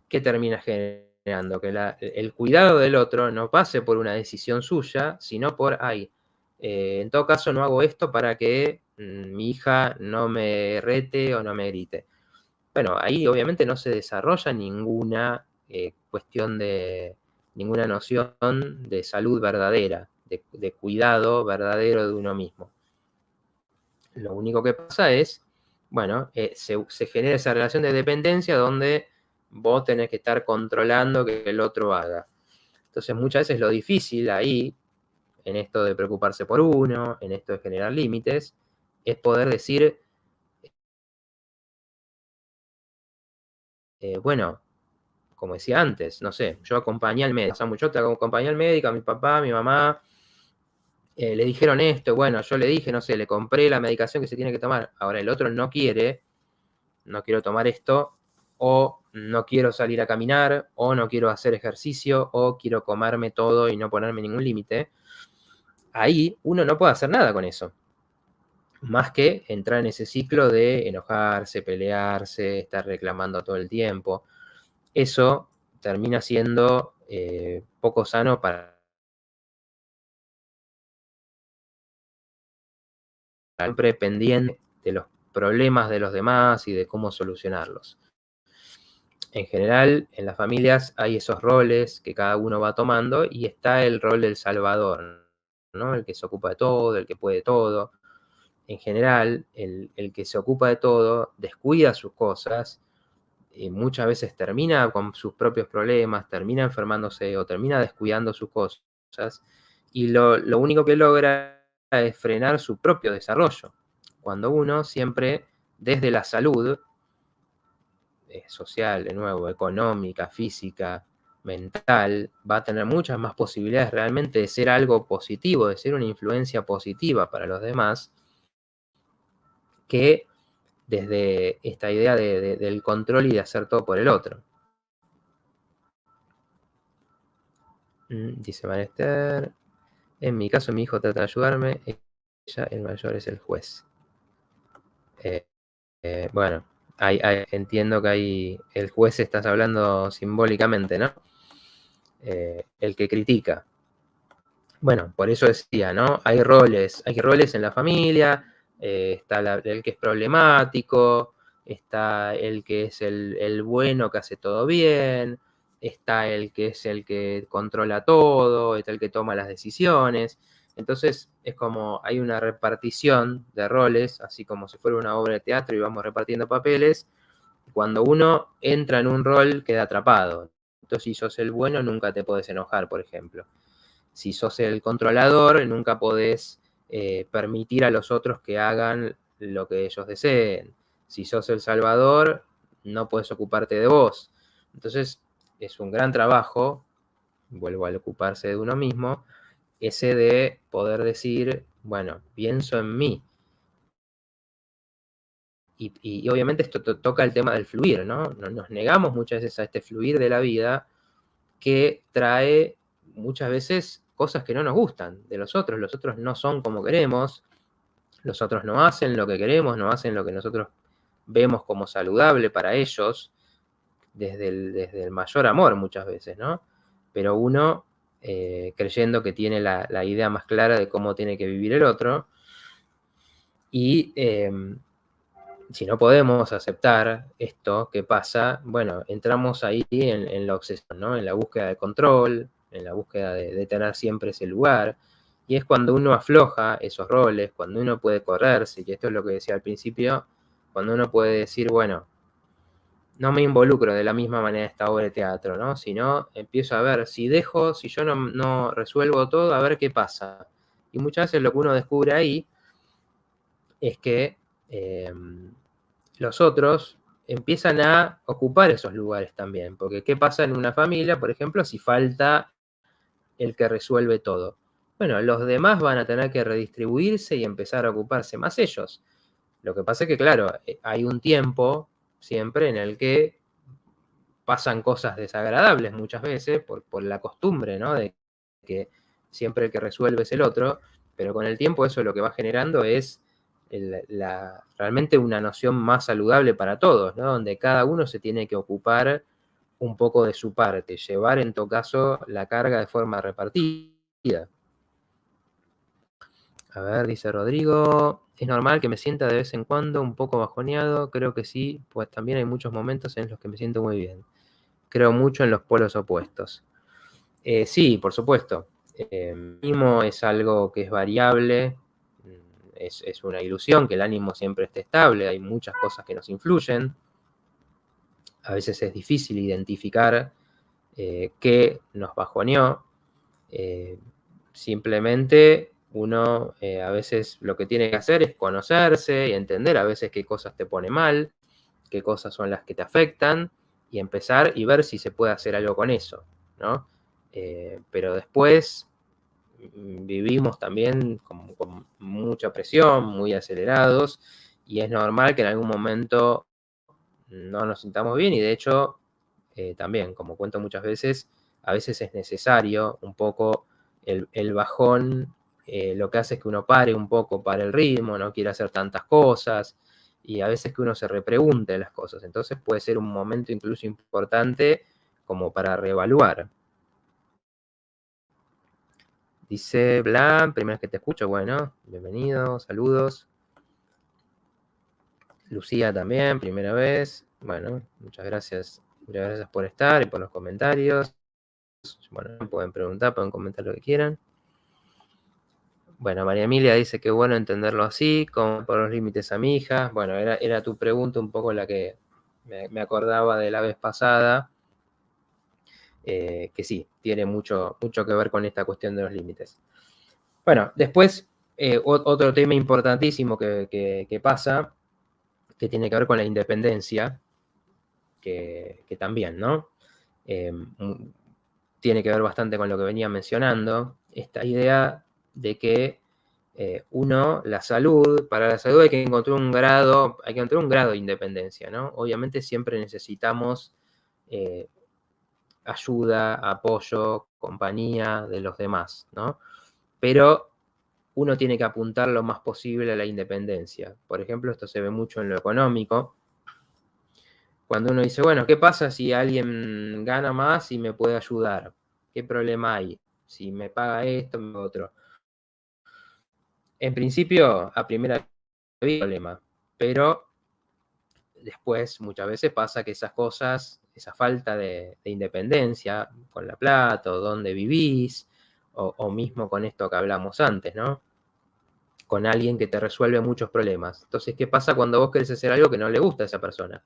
¿qué termina generando? Que el cuidado del otro no pase por una decisión suya, sino por, en todo caso no hago esto para que mi hija no me rete o no me grite. Bueno, ahí obviamente no se desarrolla ninguna cuestión de ninguna noción de salud verdadera, de cuidado verdadero de uno mismo. Lo único que pasa es, bueno, se genera esa relación de dependencia donde vos tenés que estar controlando que el otro haga. Entonces muchas veces lo difícil ahí, en esto de preocuparse por uno, en esto de generar límites, es poder decir, bueno, como decía antes, no sé, yo acompañé al médico, o sea, yo te acompañé al médico, a mi papá, a mi mamá, le dijeron esto, bueno, yo le dije, no sé, le compré la medicación que se tiene que tomar, ahora el otro no quiere, no quiero tomar esto, o no quiero salir a caminar, o no quiero hacer ejercicio, o quiero comerme todo y no ponerme ningún límite, ahí uno no puede hacer nada con eso. Más que entrar en ese ciclo de enojarse, pelearse, estar reclamando todo el tiempo. Eso termina siendo poco sano para siempre pendiente de los problemas de los demás y de cómo solucionarlos. En general, en las familias hay esos roles que cada uno va tomando y está el rol del salvador, ¿no? El que se ocupa de todo, el que puede todo. En general, el que se ocupa de todo descuida sus cosas y muchas veces termina con sus propios problemas, termina enfermándose o termina descuidando sus cosas y lo único que logra es frenar su propio desarrollo. Cuando uno siempre, desde la salud, social, de nuevo, económica, física, mental, va a tener muchas más posibilidades realmente de ser algo positivo, de ser una influencia positiva para los demás, que desde esta idea del control y de hacer todo por el otro. Dice Manester, en mi caso mi hijo trata de ayudarme, ella, el mayor, es el juez. Bueno, entiendo que ahí el juez estás hablando simbólicamente, ¿no? El que critica. Bueno, por eso decía, ¿no? Hay roles en la familia, está el que es problemático, está el que es el bueno que hace todo bien, está el que es el que controla todo, está el que toma las decisiones. Entonces es como hay una repartición de roles, así como si fuera una obra de teatro y vamos repartiendo papeles. Cuando uno entra en un rol queda atrapado. Entonces si sos el bueno nunca te podés enojar, por ejemplo. Si sos el controlador, nunca podés permitir a los otros que hagan lo que ellos deseen. Si sos el salvador, no podés ocuparte de vos. Entonces, es un gran trabajo, vuelvo al ocuparse de uno mismo, ese de poder decir, bueno, pienso en mí. Y obviamente esto toca el tema del fluir, ¿no? Nos negamos muchas veces a este fluir de la vida que trae muchas veces cosas que no nos gustan de los otros no son como queremos, los otros no hacen lo que queremos, no hacen lo que nosotros vemos como saludable para ellos, desde el mayor amor muchas veces, ¿no? Pero uno, creyendo que tiene la idea más clara de cómo tiene que vivir el otro, y si no podemos aceptar esto que pasa, bueno, entramos ahí en la obsesión, ¿no? En la búsqueda de control, en la búsqueda de tener siempre ese lugar. Y es cuando uno afloja esos roles, cuando uno puede correrse, y esto es lo que decía al principio, cuando uno puede decir, bueno, no me involucro de la misma manera en esta obra de teatro, ¿no? Sino empiezo a ver, si yo no resuelvo todo, a ver qué pasa. Y muchas veces lo que uno descubre ahí es que los otros empiezan a ocupar esos lugares también. Porque ¿qué pasa en una familia, por ejemplo, si falta el que resuelve todo? Bueno, los demás van a tener que redistribuirse y empezar a ocuparse más ellos. Lo que pasa es que, claro, hay un tiempo siempre en el que pasan cosas desagradables muchas veces por la costumbre, ¿no? De que siempre el que resuelve es el otro, pero con el tiempo eso lo que va generando es realmente una noción más saludable para todos, ¿no? Donde cada uno se tiene que ocupar un poco de su parte, llevar en todo caso la carga de forma repartida. A ver, dice Rodrigo, es normal que me sienta de vez en cuando un poco bajoneado, creo que sí, pues también hay muchos momentos en los que me siento muy bien. creo mucho en los polos opuestos. Sí, por supuesto. El ánimo es algo que es variable, es una ilusión que el ánimo siempre esté estable, hay muchas cosas que nos influyen. A veces es difícil identificar qué nos bajoneó. Simplemente uno a veces lo que tiene que hacer es conocerse y entender a veces qué cosas te pone mal, qué cosas son las que te afectan, y empezar y ver si se puede hacer algo con eso, ¿no? Pero después vivimos también con mucha presión, muy acelerados, y es normal que en algún momento no nos sintamos bien, y de hecho, también, como cuento muchas veces, a veces es necesario un poco el bajón, lo que hace es que uno pare un poco, pare el ritmo, no quiere hacer tantas cosas, y a veces que uno se repregunte las cosas. Entonces puede ser un momento incluso importante como para reevaluar. Dice Blan, primera vez que te escucho, bueno, bienvenido, saludos. Lucía también, primera vez. Bueno, muchas gracias por estar y por los comentarios. Bueno, pueden preguntar, pueden comentar lo que quieran. Bueno, María Emilia dice que bueno entenderlo así, como por los límites a mi hija. Bueno, era tu pregunta un poco la que me acordaba de la vez pasada, que sí, tiene mucho que ver con esta cuestión de los límites. Bueno, después, otro tema importantísimo que pasa, que tiene que ver con la independencia, que también, ¿no? Tiene que ver bastante con lo que venía mencionando, esta idea de que para la salud hay que encontrar un grado de independencia, ¿no? Obviamente siempre necesitamos ayuda, apoyo, compañía de los demás, ¿no? Pero uno tiene que apuntar lo más posible a la independencia. Por ejemplo, esto se ve mucho en lo económico. Cuando uno dice, bueno, ¿qué pasa si alguien gana más y me puede ayudar? ¿Qué problema hay? Si me paga esto, me otro. En principio, a primera vista, no hay problema, pero después muchas veces pasa que esas cosas, esa falta de independencia con la plata, o dónde vivís, o mismo con esto que hablamos antes, ¿no? Con alguien que te resuelve muchos problemas. Entonces, ¿qué pasa cuando vos querés hacer algo que no le gusta a esa persona?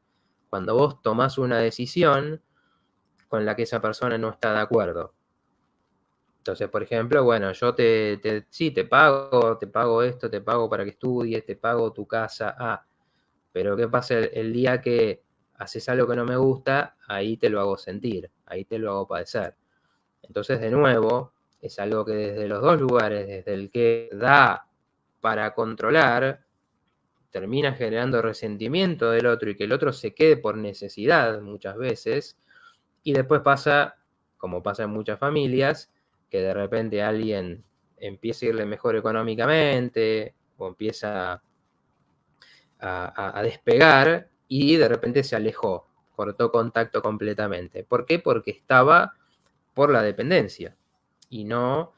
Cuando vos tomás una decisión con la que esa persona no está de acuerdo. Entonces, por ejemplo, bueno, yo sí, te pago esto, te pago para que estudies, te pago tu casa, pero ¿qué pasa el día que haces algo que no me gusta? Ahí te lo hago sentir, ahí te lo hago padecer. Entonces, de nuevo, es algo que desde los dos lugares, desde el que da para controlar, termina generando resentimiento del otro y que el otro se quede por necesidad muchas veces, y después pasa, como pasa en muchas familias, que de repente alguien empieza a irle mejor económicamente o empieza a despegar y de repente se alejó, cortó contacto completamente. ¿Por qué? Porque estaba por la dependencia y no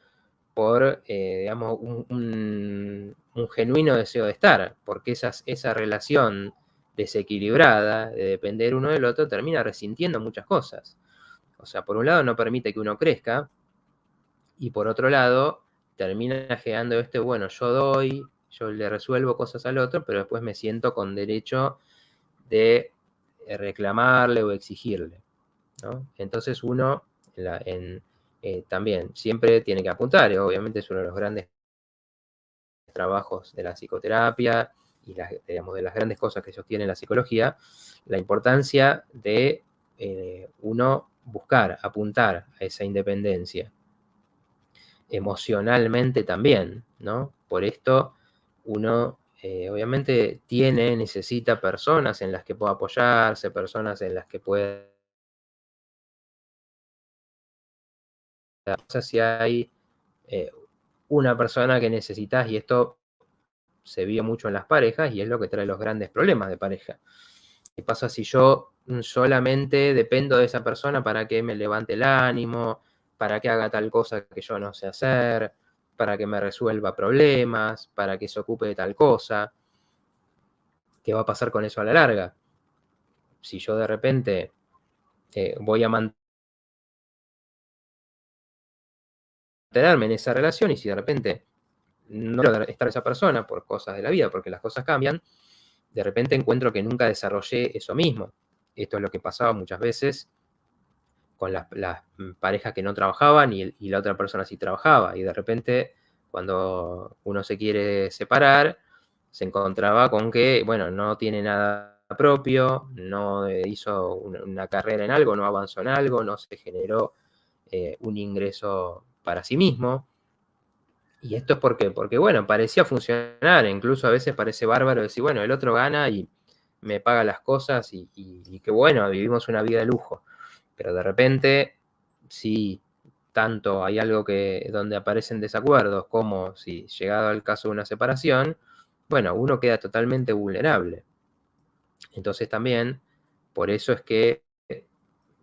por, digamos, un genuino deseo de estar, porque esa relación desequilibrada de depender uno del otro termina resintiendo muchas cosas. O sea, por un lado no permite que uno crezca, y por otro lado termina generando bueno, yo le resuelvo cosas al otro, pero después me siento con derecho de reclamarle o exigirle, ¿no? Entonces uno también siempre tiene que apuntar, y obviamente es uno de los grandes trabajos de la psicoterapia y digamos, de las grandes cosas que sostiene la psicología, la importancia de uno buscar, apuntar a esa independencia. Emocionalmente también, ¿no? Por esto uno obviamente necesita personas en las que pueda apoyarse, personas en las que pueda. No sé si hay una persona que necesitas, y esto se vio mucho en las parejas y es lo que trae los grandes problemas de pareja. ¿Qué pasa si yo solamente dependo de esa persona para que me levante el ánimo, para que haga tal cosa que yo no sé hacer, para que me resuelva problemas, para que se ocupe de tal cosa? ¿Qué va a pasar con eso a la larga? Si yo de repente voy a mantenerme en esa relación, y si de repente no quiero estar esa persona por cosas de la vida, porque las cosas cambian, de repente encuentro que nunca desarrollé eso mismo. Esto es lo que pasaba muchas veces con las parejas que no trabajaban y la otra persona sí trabajaba. Y de repente, cuando uno se quiere separar, se encontraba con que, bueno, no tiene nada propio, no hizo una carrera en algo, no avanzó en algo, no se generó un ingreso para sí mismo. Y esto es porque, bueno, parecía funcionar, incluso a veces parece bárbaro decir, bueno, el otro gana y me paga las cosas y qué bueno, vivimos una vida de lujo. Pero de repente, si tanto hay algo donde aparecen desacuerdos como si llegado al caso de una separación, bueno, uno queda totalmente vulnerable. Entonces también, por eso es que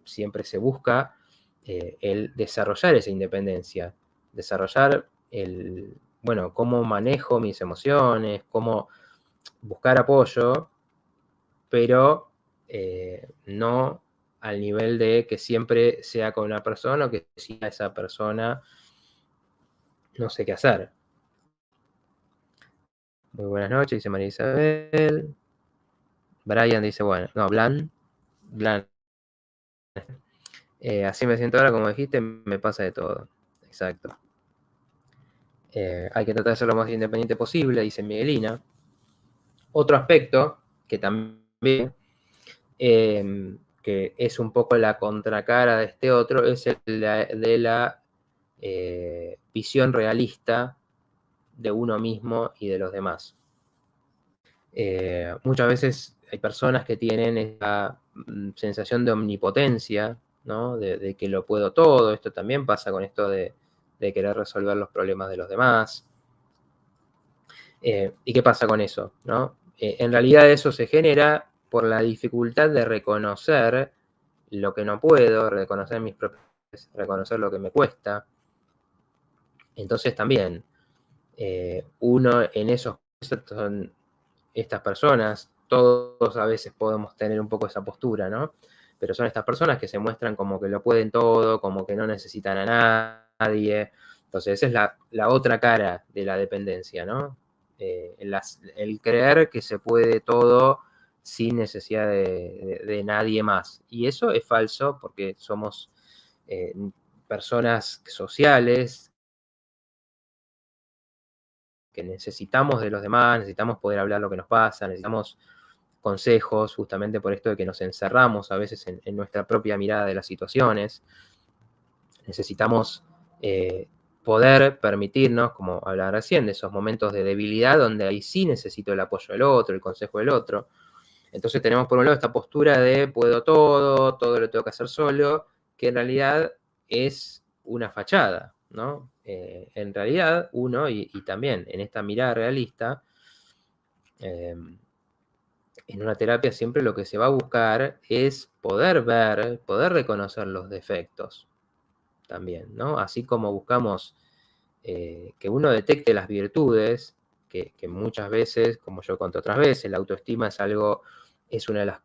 siempre se busca el desarrollar esa independencia, desarrollar bueno, cómo manejo mis emociones, cómo buscar apoyo, pero no al nivel de que siempre sea con una persona o que si a esa persona no sé qué hacer. Muy buenas noches, dice María Isabel. Brian dice, bueno, no, Blan. Así me siento ahora, como dijiste, me pasa de todo. Exacto. Hay que tratar de ser lo más independiente posible, dice Miguelina. Otro aspecto que también, que es un poco la contracara de este otro, es el de la visión realista de uno mismo y de los demás. Muchas veces hay personas que tienen esta sensación de omnipotencia, ¿no? De que lo puedo todo. Esto también pasa con esto de querer resolver los problemas de los demás. ¿Y qué pasa con eso? ¿No? En realidad eso se genera por la dificultad de reconocer lo que no puedo, reconocer mis propios, reconocer lo que me cuesta. Entonces también uno en esos son estas personas, todos a veces podemos tener un poco esa postura, ¿no? Pero son estas personas que se muestran como que lo pueden todo, como que no necesitan a nadie. Entonces esa es la otra cara de la dependencia, ¿no? El creer que se puede todo sin necesidad de nadie más. Y eso es falso porque somos personas sociales que necesitamos de los demás, necesitamos poder hablar lo que nos pasa, necesitamos consejos, justamente por esto de que nos encerramos a veces en nuestra propia mirada de las situaciones. Necesitamos poder permitirnos, como hablaba recién, de esos momentos de debilidad donde ahí sí necesito el apoyo del otro, el consejo del otro. Entonces tenemos por un lado esta postura de puedo todo lo tengo que hacer solo, que en realidad es una fachada, ¿no? En realidad uno, y también en esta mirada realista, en una terapia siempre lo que se va a buscar es poder ver, poder reconocer los defectos también, ¿no? Así como buscamos que uno detecte las virtudes, que muchas veces, como yo conté otras veces, la autoestima es una de las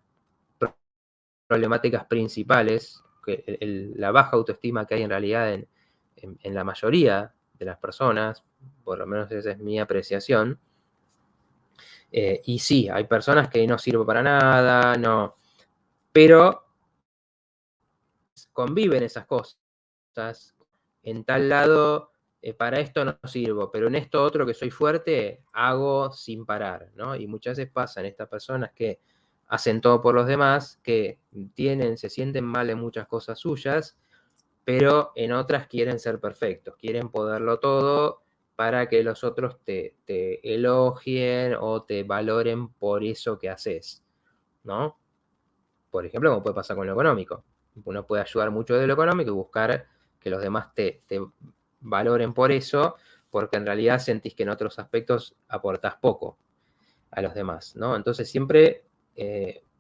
problemáticas principales, que la baja autoestima que hay en realidad en la mayoría de las personas, por lo menos esa es mi apreciación. Y sí, hay personas que no sirven para nada, no, pero conviven esas cosas. En tal lado, para esto no sirvo, pero en esto otro que soy fuerte, hago sin parar, ¿no? Y muchas veces pasan estas personas que hacen todo por los demás, que se sienten mal en muchas cosas suyas, pero en otras quieren ser perfectos, quieren poderlo todo para que los otros te elogien o te valoren por eso que haces, ¿no? Por ejemplo, como puede pasar con lo económico. Uno puede ayudar mucho de lo económico y buscar que los demás te valoren por eso, porque en realidad sentís que en otros aspectos aportás poco a los demás, ¿no? Entonces siempre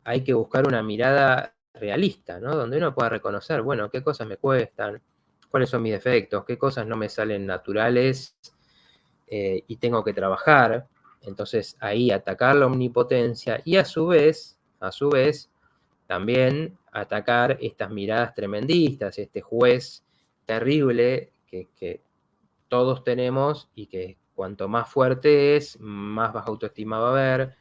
hay que buscar una mirada realista, ¿no? Donde uno pueda reconocer, bueno, qué cosas me cuestan, cuáles son mis defectos, qué cosas no me salen naturales y tengo que trabajar. Entonces ahí atacar la omnipotencia y a su vez, también atacar estas miradas tremendistas, este juez terrible que todos tenemos y que cuanto más fuerte es, más baja autoestima va a haber,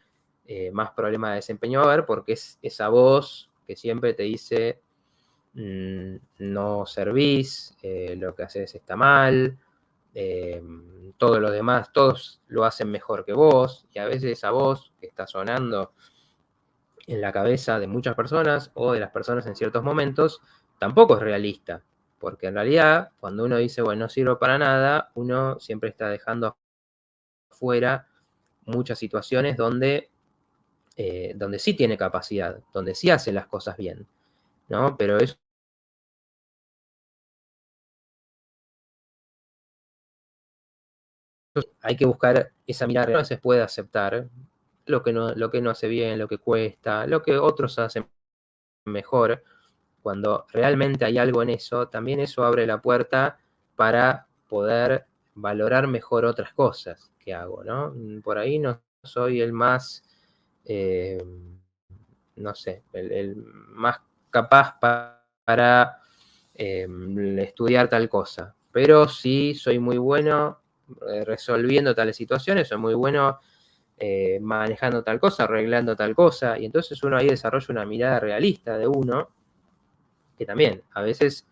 más problemas de desempeño va a haber, porque es esa voz que siempre te dice no servís, lo que haces está mal, todos los demás, todos lo hacen mejor que vos, y a veces esa voz que está sonando en la cabeza de muchas personas o de las personas en ciertos momentos, tampoco es realista, porque en realidad cuando uno dice, bueno, no sirvo para nada, uno siempre está dejando afuera muchas situaciones donde sí tiene capacidad, donde sí hace las cosas bien, ¿no? Pero eso hay que buscar esa mirada, a veces puede aceptar lo que no hace bien, lo que cuesta, lo que otros hacen mejor. Cuando realmente hay algo en eso, también eso abre la puerta para poder valorar mejor otras cosas que hago, ¿no? Por ahí no soy el más, eh, no sé, el más capaz para estudiar tal cosa, pero sí soy muy bueno resolviendo tales situaciones, soy muy bueno manejando tal cosa, arreglando tal cosa, y entonces uno ahí desarrolla una mirada realista de uno, que también a veces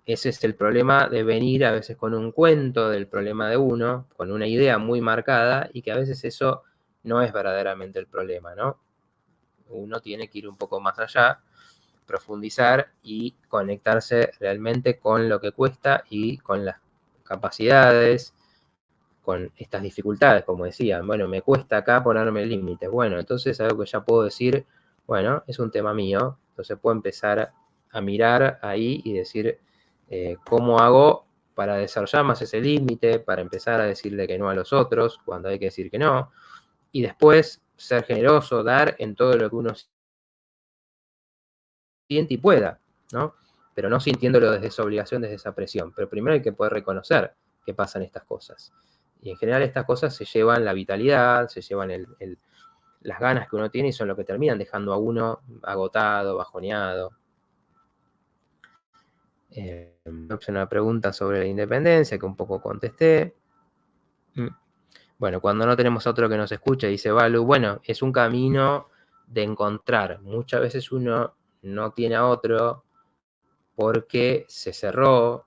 ese es el problema de venir a veces con un cuento del problema de uno, con una idea muy marcada, y que a veces eso no es verdaderamente el problema, ¿no? Uno tiene que ir un poco más allá, profundizar y conectarse realmente con lo que cuesta y con las capacidades, con estas dificultades, como decía, bueno, me cuesta acá ponerme límites, bueno, entonces algo que ya puedo decir, bueno, es un tema mío, entonces puedo empezar a mirar ahí y decir cómo hago para desarrollar más ese límite, para empezar a decirle que no a los otros cuando hay que decir que no, y después ser generoso, dar en todo lo que uno siente y pueda, ¿no? Pero no sintiéndolo desde esa obligación, desde esa presión. Pero primero hay que poder reconocer que pasan estas cosas. Y en general estas cosas se llevan la vitalidad, se llevan las ganas que uno tiene y son lo que terminan dejando a uno agotado, bajoneado. Una pregunta sobre la independencia que un poco contesté. Bueno, cuando no tenemos a otro que nos escuche, dice Balu, bueno, es un camino de encontrar. Muchas veces uno no tiene a otro porque se cerró,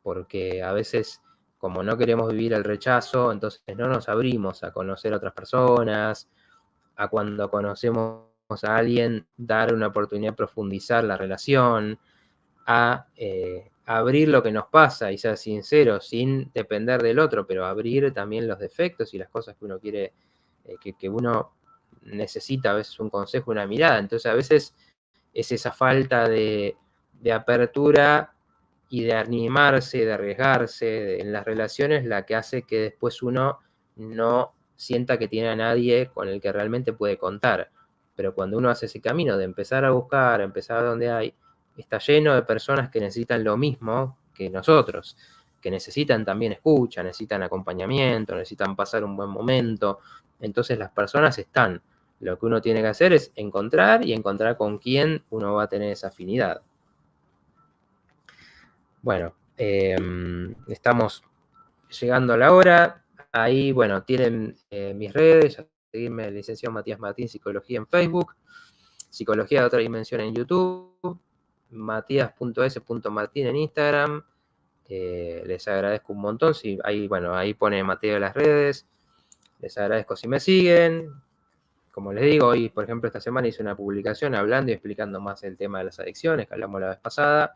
porque a veces como no queremos vivir el rechazo, entonces no nos abrimos a conocer a otras personas, a cuando conocemos a alguien, dar una oportunidad de profundizar la relación, a abrir lo que nos pasa y ser sincero sin depender del otro, pero abrir también los defectos y las cosas que uno quiere, que uno necesita a veces un consejo, una mirada. Entonces a veces es esa falta de apertura y de animarse, de arriesgarse en las relaciones la que hace que después uno no sienta que tiene a nadie con el que realmente puede contar. Pero cuando uno hace ese camino de empezar a buscar, empezar donde hay, está lleno de personas que necesitan lo mismo que nosotros, que necesitan también escucha, necesitan acompañamiento, necesitan pasar un buen momento. Entonces las personas están. Lo que uno tiene que hacer es encontrar y encontrar con quién uno va a tener esa afinidad. Bueno, estamos llegando a la hora. Ahí, bueno, tienen mis redes. Seguirme, licenciado Matías Martín, Psicología en Facebook. Psicología de otra dimensión en YouTube. Matías.s.martín en Instagram. Les agradezco un montón. Si, ahí, bueno, ahí pone Mateo de las redes. Les agradezco si me siguen. Como les digo, hoy, por ejemplo, esta semana hice una publicación hablando y explicando más el tema de las adicciones que hablamos la vez pasada.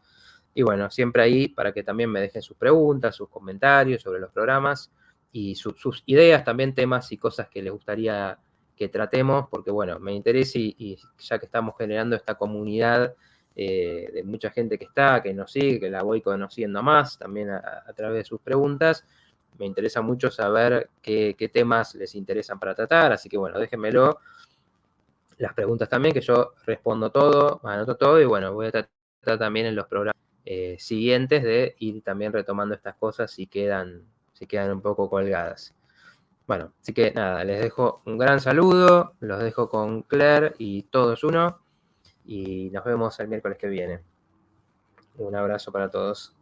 Y bueno, siempre ahí para que también me dejen sus preguntas, sus comentarios sobre los programas y sus ideas, también temas y cosas que les gustaría que tratemos, porque bueno, me interesa y ya que estamos generando esta comunidad de mucha gente que está, que nos sigue, que la voy conociendo más también a través de sus preguntas, me interesa mucho saber qué temas les interesan para tratar, así que bueno, déjenmelo las preguntas también, que yo respondo todo, anoto todo y bueno, voy a tratar también en los programas siguientes de ir también retomando estas cosas si quedan un poco colgadas. Bueno, así que nada, les dejo un gran saludo, los dejo con Claire y todos uno. y nos vemos el miércoles que viene. Un abrazo para todos.